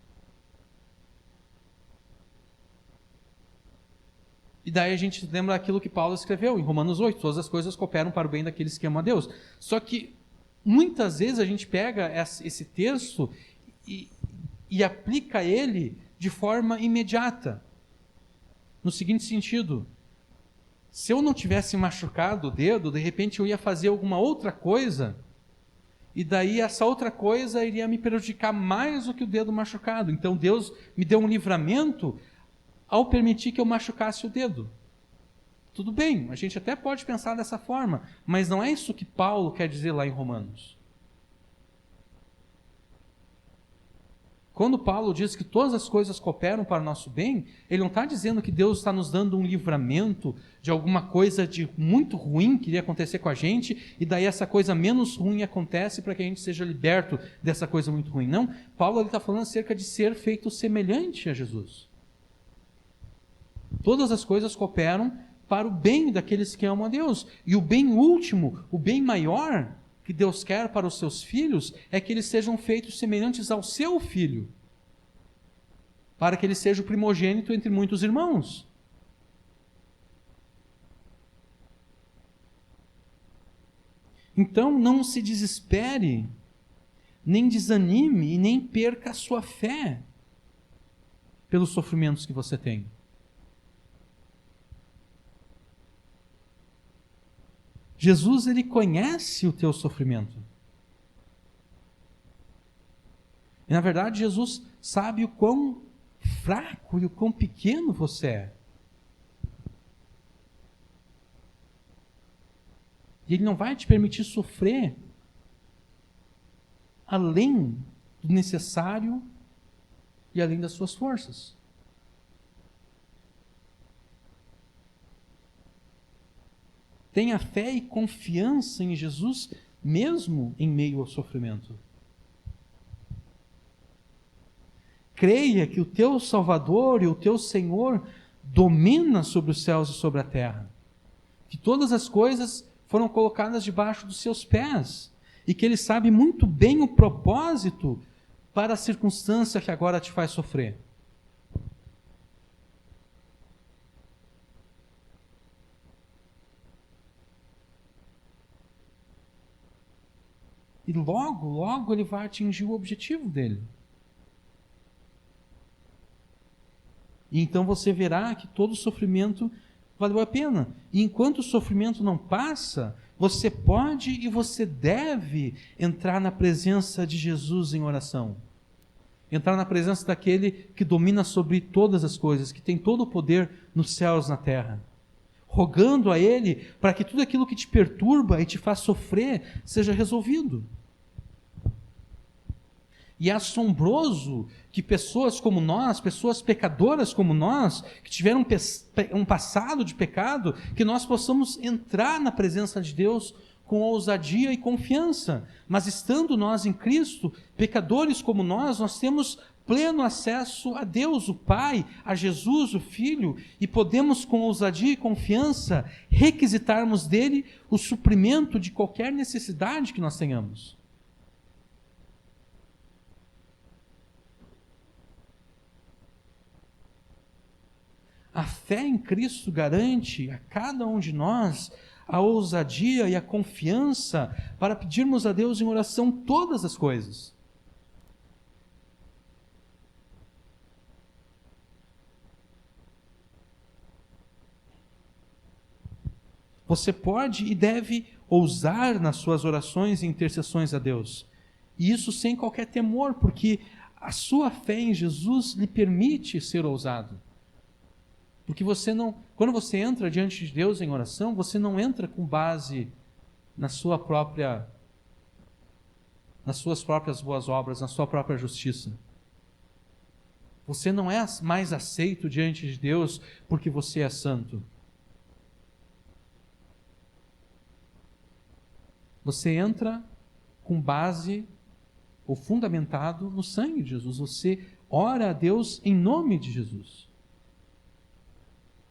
E daí a gente lembra aquilo que Paulo escreveu em Romanos 8, todas as coisas cooperam para o bem daqueles que amam a Deus. Só que muitas vezes a gente pega esse texto e aplica ele de forma imediata. No seguinte sentido: se eu não tivesse machucado o dedo, de repente eu ia fazer alguma outra coisa, e daí essa outra coisa iria me prejudicar mais do que o dedo machucado. Então Deus me deu um livramento ao permitir que eu machucasse o dedo. Tudo bem, a gente até pode pensar dessa forma, mas não é isso que Paulo quer dizer lá em Romanos. Quando Paulo diz que todas as coisas cooperam para o nosso bem, ele não está dizendo que Deus está nos dando um livramento de alguma coisa de muito ruim que iria acontecer com a gente, e daí essa coisa menos ruim acontece para que a gente seja liberto dessa coisa muito ruim. Não, Paulo está falando acerca de ser feito semelhante a Jesus. Todas as coisas cooperam para o bem daqueles que amam a Deus. E o bem último, o bem maior que Deus quer para os seus filhos é que eles sejam feitos semelhantes ao seu filho, para que ele seja o primogênito entre muitos irmãos. Então não se desespere, nem desanime e nem perca a sua fé pelos sofrimentos que você tem. Jesus, ele conhece o teu sofrimento. E, na verdade, Jesus sabe o quão fraco e o quão pequeno você é. E ele não vai te permitir sofrer além do necessário e além das suas forças. Tenha fé e confiança em Jesus, mesmo em meio ao sofrimento. creia que o teu Salvador e o teu Senhor domina sobre os céus e sobre a terra. Que todas as coisas foram colocadas debaixo dos seus pés. E que Ele sabe muito bem o propósito para a circunstância que agora te faz sofrer. E logo, logo Ele vai atingir o objetivo dele. E então você verá que todo sofrimento valeu a pena. E enquanto o sofrimento não passa, você pode e você deve entrar na presença de Jesus em oração. Entrar na presença daquele que domina sobre todas as coisas, que tem todo o poder nos céus e na terra. Rogando a Ele para que tudo aquilo que te perturba e te faz sofrer seja resolvido. E é assombroso que pessoas como nós, pessoas pecadoras como nós, que tiveram um passado de pecado, que nós possamos entrar na presença de Deus com ousadia e confiança. Mas estando nós em Cristo, pecadores como nós temos pleno acesso a Deus, o Pai, a Jesus, o Filho, e podemos com ousadia e confiança requisitarmos dele o suprimento de qualquer necessidade que nós tenhamos. A fé em Cristo garante a cada um de nós a ousadia e a confiança para pedirmos a Deus em oração todas as coisas. Você pode e deve ousar nas suas orações e intercessões a Deus. E isso sem qualquer temor, porque a sua fé em Jesus lhe permite ser ousado. Porque quando você entra diante de Deus em oração, você não entra com base nas suas próprias boas obras, na sua própria justiça. Você não é mais aceito diante de Deus porque você é santo. Você entra com base ou fundamentado no sangue de Jesus. Você ora a Deus em nome de Jesus.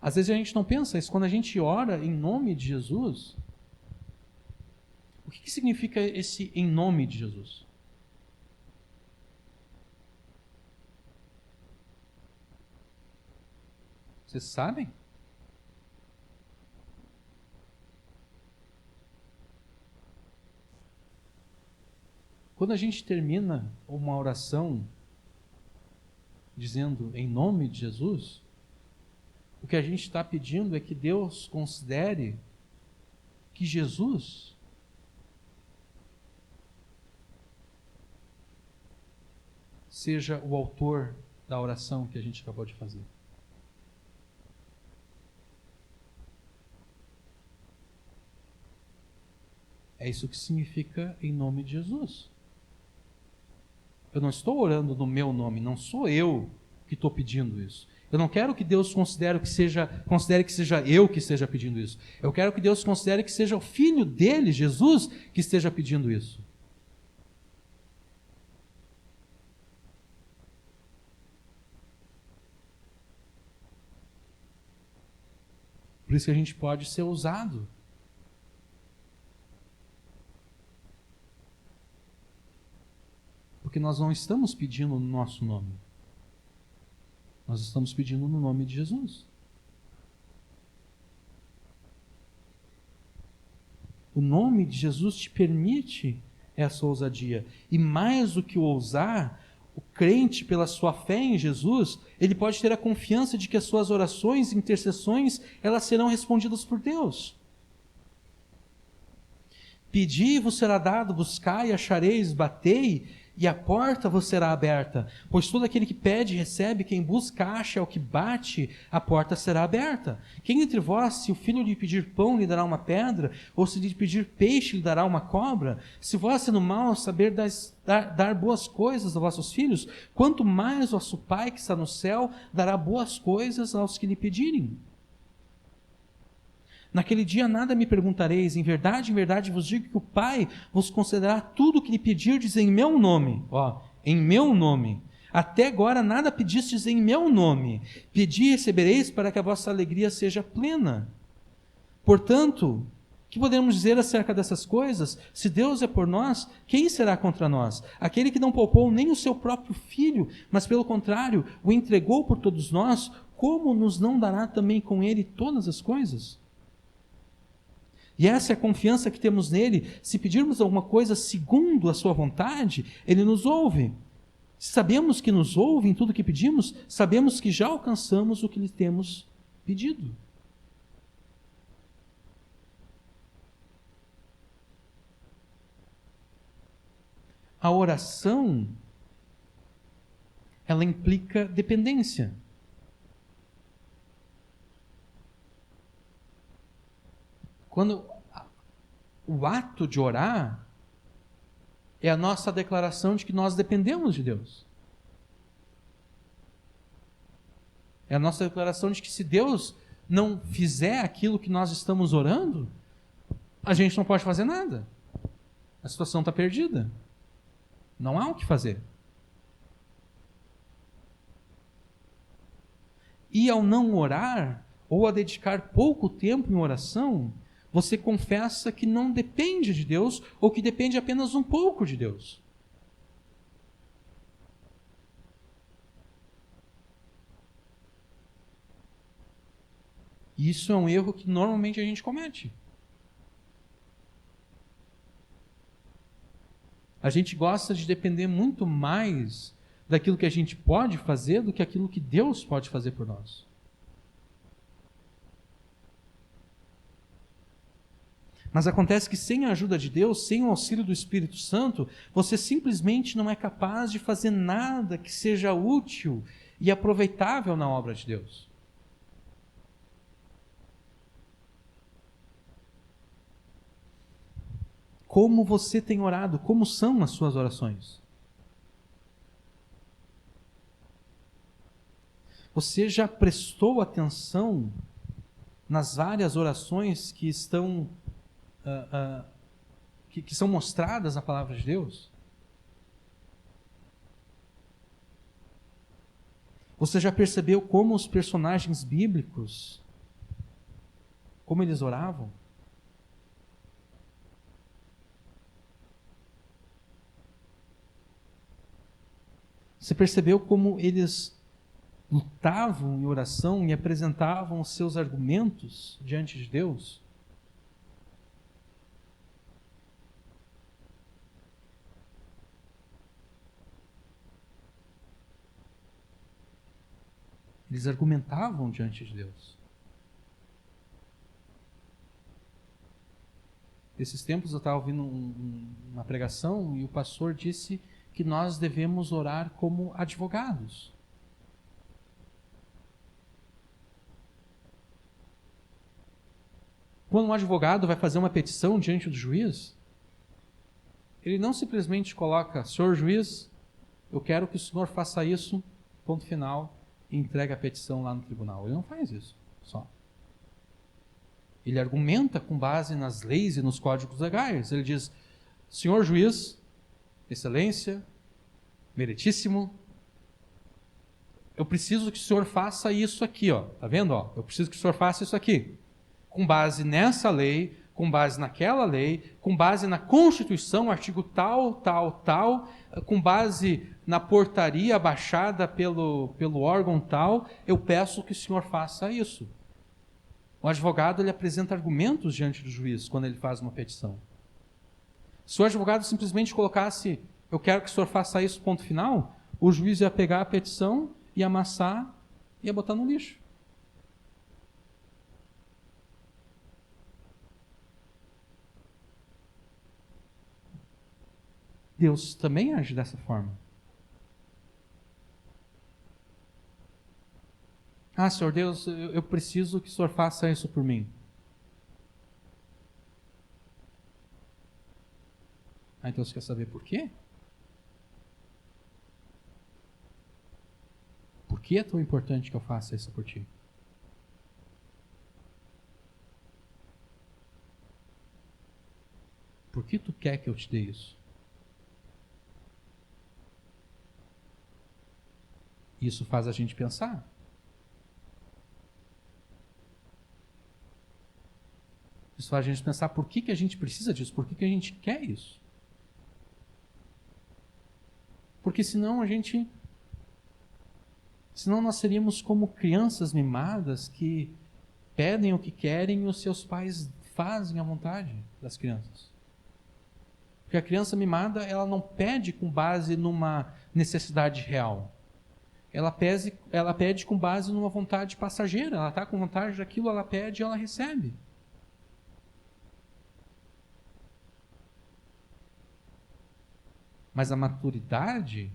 Às vezes a gente não pensa isso. Quando a gente ora em nome de Jesus, o que significa esse em nome de Jesus? Vocês sabem? Quando a gente termina uma oração dizendo em nome de Jesus, o que a gente está pedindo é que Deus considere que Jesus seja o autor da oração que a gente acabou de fazer. É isso que significa em nome de Jesus. Eu não estou orando no meu nome, não sou eu que estou pedindo isso. Eu não quero que Deus considere que seja eu que esteja pedindo isso. Eu quero que Deus considere que seja o Filho dele, Jesus, que esteja pedindo isso. Por isso que a gente pode ser ousado. Porque nós não estamos pedindo no nosso nome. Nós estamos pedindo no nome de Jesus. O nome de Jesus te permite essa ousadia. E mais do que ousar, o crente, pela sua fé em Jesus, ele pode ter a confiança de que as suas orações e intercessões, elas serão respondidas por Deus. Pedi e vos será dado, buscai e achareis, batei, e a porta vos será aberta. Pois todo aquele que pede, recebe, quem busca, acha, ao que bate, a porta será aberta. Quem entre vós, se o filho lhe pedir pão, lhe dará uma pedra? Ou se lhe pedir peixe, lhe dará uma cobra? Se vós, sendo mau, saber dar boas coisas aos vossos filhos, quanto mais vosso Pai que está no céu dará boas coisas aos que lhe pedirem. Naquele dia nada me perguntareis, em verdade vos digo que o Pai vos concederá tudo o que lhe pedirdes em meu nome. Em meu nome. Até agora nada pedistes em meu nome. Pedi e recebereis para que a vossa alegria seja plena. Portanto, o que podemos dizer acerca dessas coisas? Se Deus é por nós, quem será contra nós? Aquele que não poupou nem o seu próprio filho, mas pelo contrário, o entregou por todos nós, como nos não dará também com ele todas as coisas? E essa é a confiança que temos nele. Se pedirmos alguma coisa segundo a sua vontade, ele nos ouve. Se sabemos que nos ouve em tudo que pedimos, sabemos que já alcançamos o que lhe temos pedido. A oração, ela implica dependência. Quando o ato de orar é a nossa declaração de que nós dependemos de Deus. É a nossa declaração de que se Deus não fizer aquilo que nós estamos orando, a gente não pode fazer nada. A situação está perdida. Não há o que fazer. E ao não orar, ou a dedicar pouco tempo em oração, você confessa que não depende de Deus, ou que depende apenas um pouco de Deus. E isso é um erro que normalmente a gente comete. A gente gosta de depender muito mais daquilo que a gente pode fazer do que aquilo que Deus pode fazer por nós. Mas acontece que sem a ajuda de Deus, sem o auxílio do Espírito Santo, você simplesmente não é capaz de fazer nada que seja útil e aproveitável na obra de Deus. Como você tem orado? Como são as suas orações? Você já prestou atenção nas várias orações que estão que são mostradas na palavra de Deus? Você já percebeu como os personagens bíblicos, como eles oravam? Você percebeu como eles lutavam em oração e apresentavam os seus argumentos diante de Deus? Eles argumentavam diante de Deus. Esses tempos eu estava ouvindo uma pregação e o pastor disse que nós devemos orar como advogados. Quando um advogado vai fazer uma petição diante do juiz, ele não simplesmente coloca: senhor juiz, eu quero que o senhor faça isso, ponto final, e entrega a petição lá no tribunal. Ele não faz isso só. Ele argumenta com base nas leis e nos códigos legais. Ele diz: senhor juiz, excelência, meritíssimo, eu preciso que o senhor faça isso aqui, ó. Tá vendo, ó? Eu preciso que o senhor faça isso aqui. Com base nessa lei, com base naquela lei, com base na Constituição, artigo tal, tal, tal, com base na portaria baixada pelo órgão tal, eu peço que o senhor faça isso. O advogado, ele apresenta argumentos diante do juiz quando ele faz uma petição. Se o advogado simplesmente colocasse: eu quero que o senhor faça isso, ponto final, o juiz ia pegar a petição, ia amassar e ia botar no lixo. Deus também age dessa forma. Ah, Senhor Deus, eu preciso que o Senhor faça isso por mim. Ah, então você quer saber por quê? Por que é tão importante que eu faça isso por ti? Por que tu quer que eu te dê isso? Isso faz a gente pensar. Isso faz a gente pensar por que a gente precisa disso, por que a gente quer isso. Porque senão nós seríamos como crianças mimadas que pedem o que querem e os seus pais fazem à vontade das crianças. Porque a criança mimada, ela não pede com base numa necessidade real. Ela pede com base numa vontade passageira. Ela está com vontade daquilo, ela pede e ela recebe. Mas a maturidade,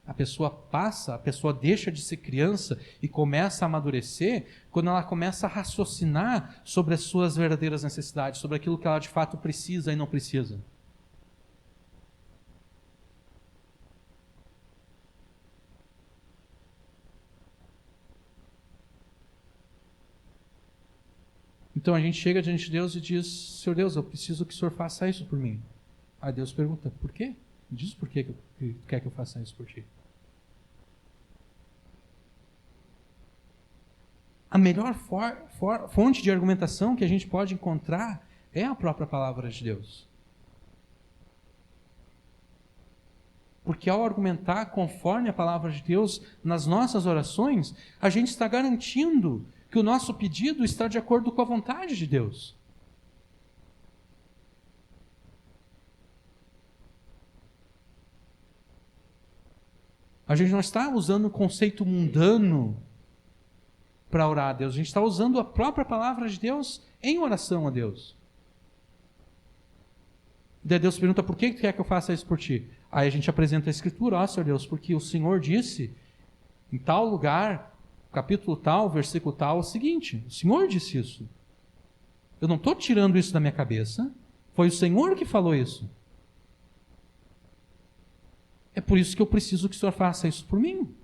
a pessoa deixa de ser criança e começa a amadurecer quando ela começa a raciocinar sobre as suas verdadeiras necessidades, sobre aquilo que ela de fato precisa e não precisa. Então a gente chega diante de Deus e diz: Senhor Deus, eu preciso que o Senhor faça isso por mim. Aí Deus pergunta: por quê? Diz por que quer que eu faça isso por ti. A melhor fonte de argumentação que a gente pode encontrar é a própria palavra de Deus. Porque ao argumentar conforme a palavra de Deus nas nossas orações, a gente está garantindo que o nosso pedido está de acordo com a vontade de Deus. A gente não está usando o conceito mundano para orar a Deus. A gente está usando a própria palavra de Deus em oração a Deus. Daí Deus pergunta: por que tu quer que eu faça isso por ti? Aí a gente apresenta a Escritura: Senhor Deus, porque o Senhor disse em tal lugar, capítulo tal, versículo tal, o seguinte: o Senhor disse isso. Eu não estou tirando isso da minha cabeça. Foi o Senhor que falou isso. É por isso que eu preciso que o Senhor faça isso por mim.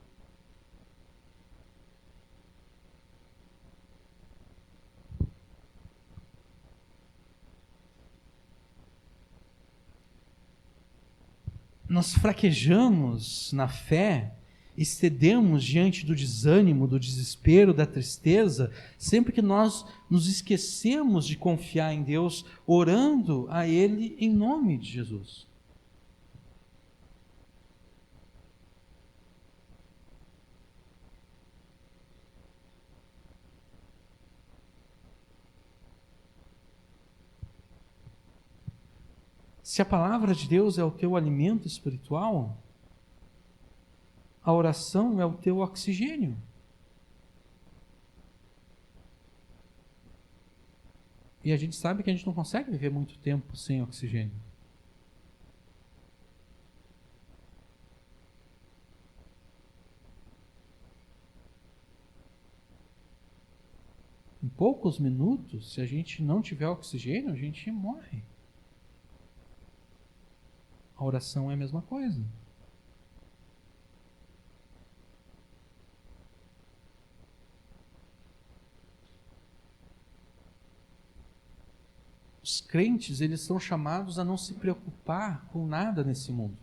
Nós fraquejamos na fé e cedemos diante do desânimo, do desespero, da tristeza, sempre que nós nos esquecemos de confiar em Deus, orando a Ele em nome de Jesus. Se a palavra de Deus é o teu alimento espiritual, a oração é o teu oxigênio. E a gente sabe que a gente não consegue viver muito tempo sem oxigênio. Em poucos minutos, se a gente não tiver oxigênio, a gente morre. A oração é a mesma coisa. Os crentes, eles são chamados a não se preocupar com nada nesse mundo.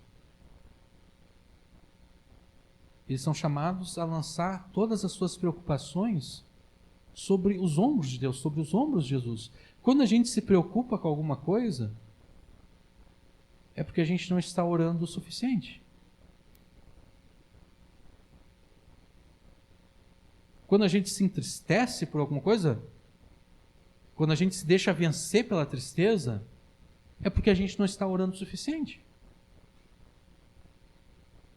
Eles são chamados a lançar todas as suas preocupações sobre os ombros de Deus, sobre os ombros de Jesus. Quando a gente se preocupa com alguma coisa, é porque a gente não está orando o suficiente. Quando a gente se entristece por alguma coisa, quando a gente se deixa vencer pela tristeza, é porque a gente não está orando o suficiente.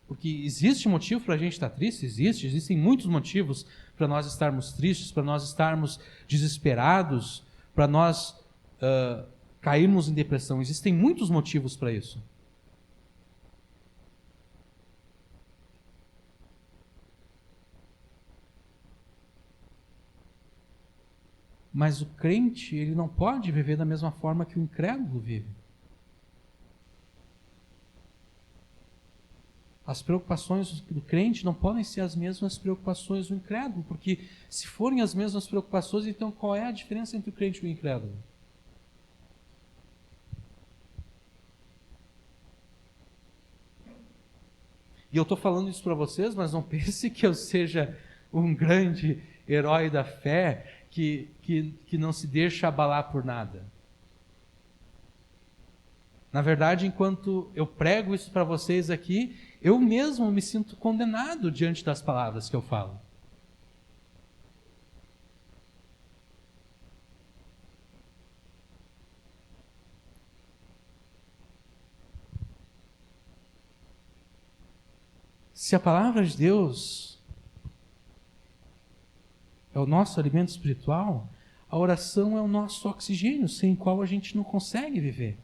Porque existe motivo para a gente estar triste? Existem muitos motivos para nós estarmos tristes, para nós estarmos desesperados, para nós cairmos em depressão. Existem muitos motivos para isso. Mas o crente, ele não pode viver da mesma forma que o incrédulo vive. As preocupações do crente não podem ser as mesmas preocupações do incrédulo, porque se forem as mesmas preocupações, então qual é a diferença entre o crente e o incrédulo? E eu estou falando isso para vocês, mas não pense que eu seja um grande herói da fé que não se deixa abalar por nada. Na verdade, enquanto eu prego isso para vocês aqui, eu mesmo me sinto condenado diante das palavras que eu falo. Se a palavra de Deus é o nosso alimento espiritual, a oração é o nosso oxigênio, sem o qual a gente não consegue viver.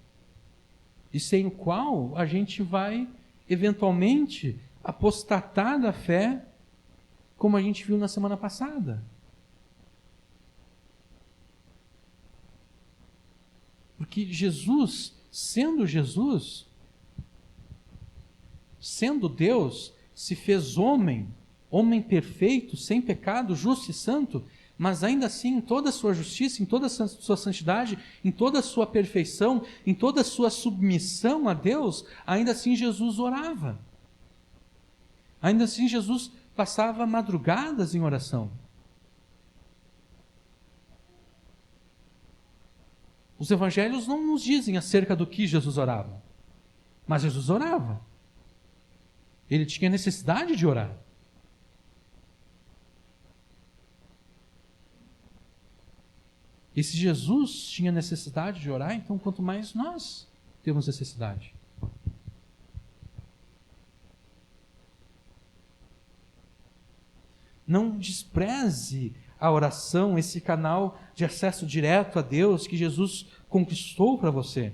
E sem o qual a gente vai, eventualmente, apostatar da fé, como a gente viu na semana passada. Porque Jesus, sendo Deus, se fez homem perfeito, sem pecado, justo e santo, mas ainda assim, em toda a sua justiça, em toda a sua santidade, em toda a sua perfeição, em toda a sua submissão a Deus, ainda assim Jesus orava. Ainda assim Jesus passava madrugadas em oração. Os evangelhos não nos dizem acerca do que Jesus orava, mas Jesus orava. Ele tinha necessidade de orar. E se Jesus tinha necessidade de orar, então quanto mais nós temos necessidade. Não despreze a oração, esse canal de acesso direto a Deus que Jesus conquistou para você.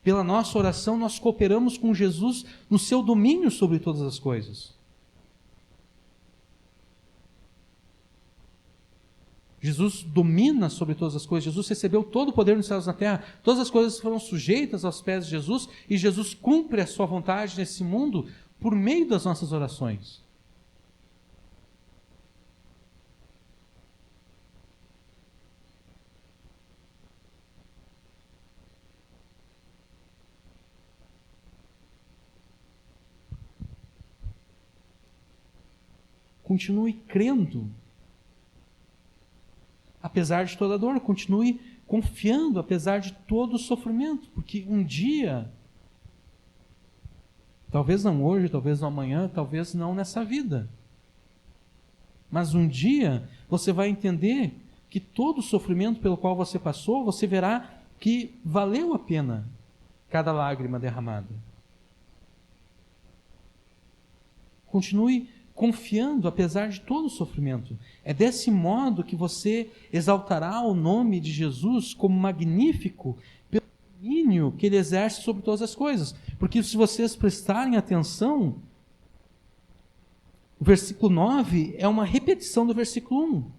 Pela nossa oração, nós cooperamos com Jesus no seu domínio sobre todas as coisas. Jesus domina sobre todas as coisas. Jesus recebeu todo o poder nos céus e na terra. Todas as coisas foram sujeitas aos pés de Jesus e Jesus cumpre a sua vontade nesse mundo por meio das nossas orações. Continue crendo, apesar de toda a dor. Continue confiando, apesar de todo o sofrimento. Porque um dia, talvez não hoje, talvez não amanhã, talvez não nessa vida, mas um dia você vai entender que todo o sofrimento pelo qual você passou, você verá que valeu a pena cada lágrima derramada. Continue confiando, apesar de todo o sofrimento. É desse modo que você exaltará o nome de Jesus como magnífico pelo domínio que ele exerce sobre todas as coisas. Porque se vocês prestarem atenção, o versículo 9 é uma repetição do versículo 1.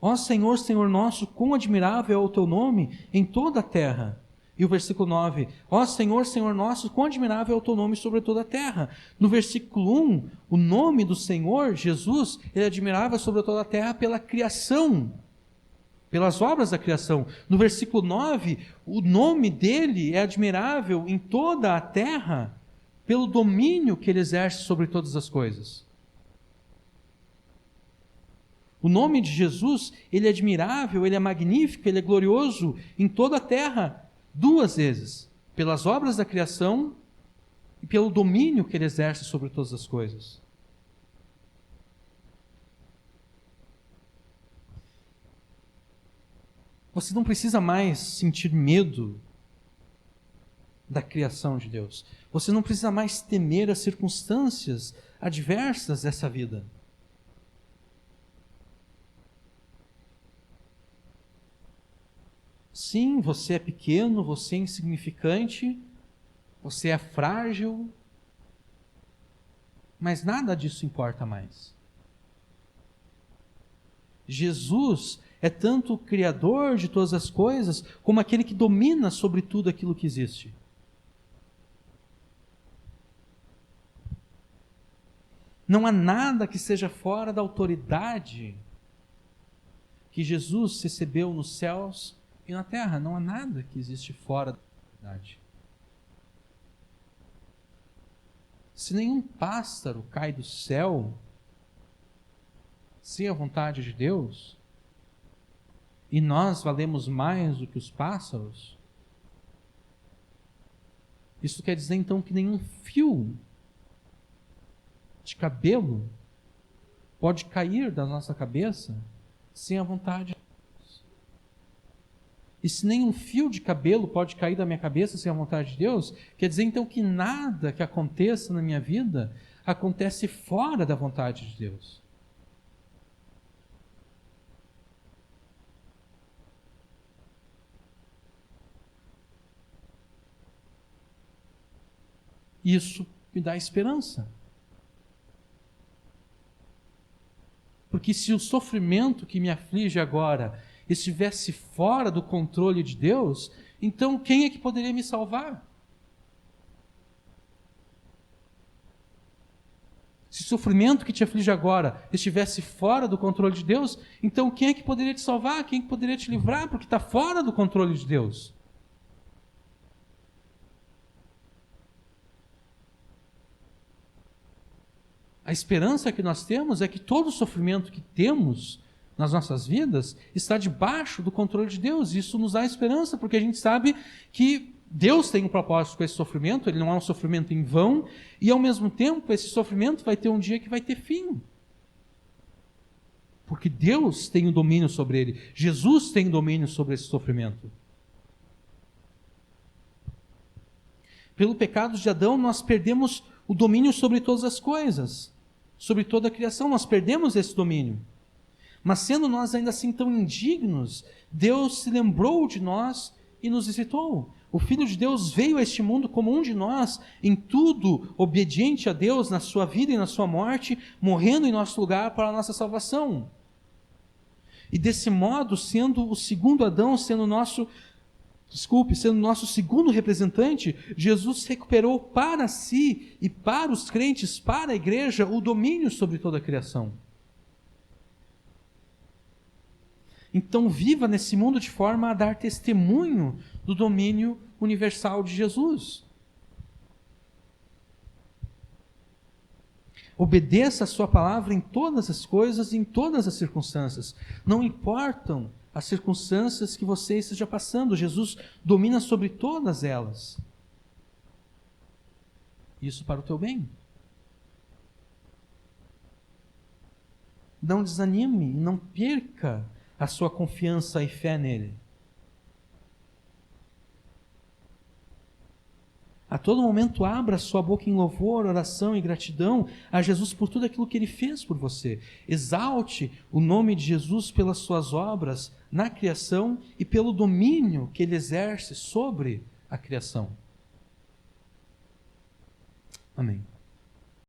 Ó Senhor, Senhor nosso, quão admirável é o teu nome em toda a terra. E o versículo 9, ó Senhor, Senhor nosso, quão admirável é o teu nome sobre toda a terra. No versículo 1, o nome do Senhor, Jesus, ele é admirável sobre toda a terra pela criação, pelas obras da criação. No versículo 9, o nome dele é admirável em toda a terra pelo domínio que ele exerce sobre todas as coisas. O nome de Jesus, ele é admirável, ele é magnífico, ele é glorioso em toda a terra, duas vezes, pelas obras da criação e pelo domínio que ele exerce sobre todas as coisas. Você não precisa mais sentir medo da criação de Deus. Você não precisa mais temer as circunstâncias adversas dessa vida. Sim, você é pequeno, você é insignificante, você é frágil, mas nada disso importa mais. Jesus é tanto o Criador de todas as coisas, como aquele que domina sobre tudo aquilo que existe. Não há nada que seja fora da autoridade que Jesus recebeu nos céus e na terra. Não há nada que existe fora da autoridade. Se nenhum pássaro cai do céu sem a vontade de Deus, e nós valemos mais do que os pássaros, isso quer dizer então que nenhum fio de cabelo pode cair da nossa cabeça sem a vontade de Deus. E se nenhum fio de cabelo pode cair da minha cabeça sem a vontade de Deus, quer dizer então que nada que aconteça na minha vida acontece fora da vontade de Deus. Isso me dá esperança. Porque se o sofrimento que me aflige agora estivesse fora do controle de Deus, então quem é que poderia me salvar? Se o sofrimento que te aflige agora estivesse fora do controle de Deus, então quem é que poderia te salvar? Quem é que poderia te livrar? Porque está fora do controle de Deus. A esperança que nós temos é que todo o sofrimento que temos nas nossas vidas está debaixo do controle de Deus. Isso nos dá esperança, porque a gente sabe que Deus tem um propósito com esse sofrimento, ele não é um sofrimento em vão, e ao mesmo tempo esse sofrimento vai ter um dia que vai ter fim. Porque Deus tem o domínio sobre ele, Jesus tem o domínio sobre esse sofrimento. Pelo pecado de Adão, nós perdemos o domínio sobre todas as coisas, sobre toda a criação, nós perdemos esse domínio. Mas sendo nós ainda assim tão indignos, Deus se lembrou de nós e nos visitou. O Filho de Deus veio a este mundo como um de nós, em tudo obediente a Deus, na sua vida e na sua morte, morrendo em nosso lugar para a nossa salvação. E desse modo, sendo o segundo Adão, sendo nosso segundo representante, Jesus recuperou para si e para os crentes, para a igreja, o domínio sobre toda a criação. Então viva nesse mundo de forma a dar testemunho do domínio universal de Jesus. Obedeça a sua palavra em todas as coisas, em todas as circunstâncias. Não importam as circunstâncias que você esteja passando, Jesus domina sobre todas elas. Isso para o teu bem. Não desanime, não perca a sua confiança e fé nele. A todo momento abra sua boca em louvor, oração e gratidão a Jesus por tudo aquilo que ele fez por você. Exalte o nome de Jesus pelas suas obras na criação e pelo domínio que ele exerce sobre a criação. Amém.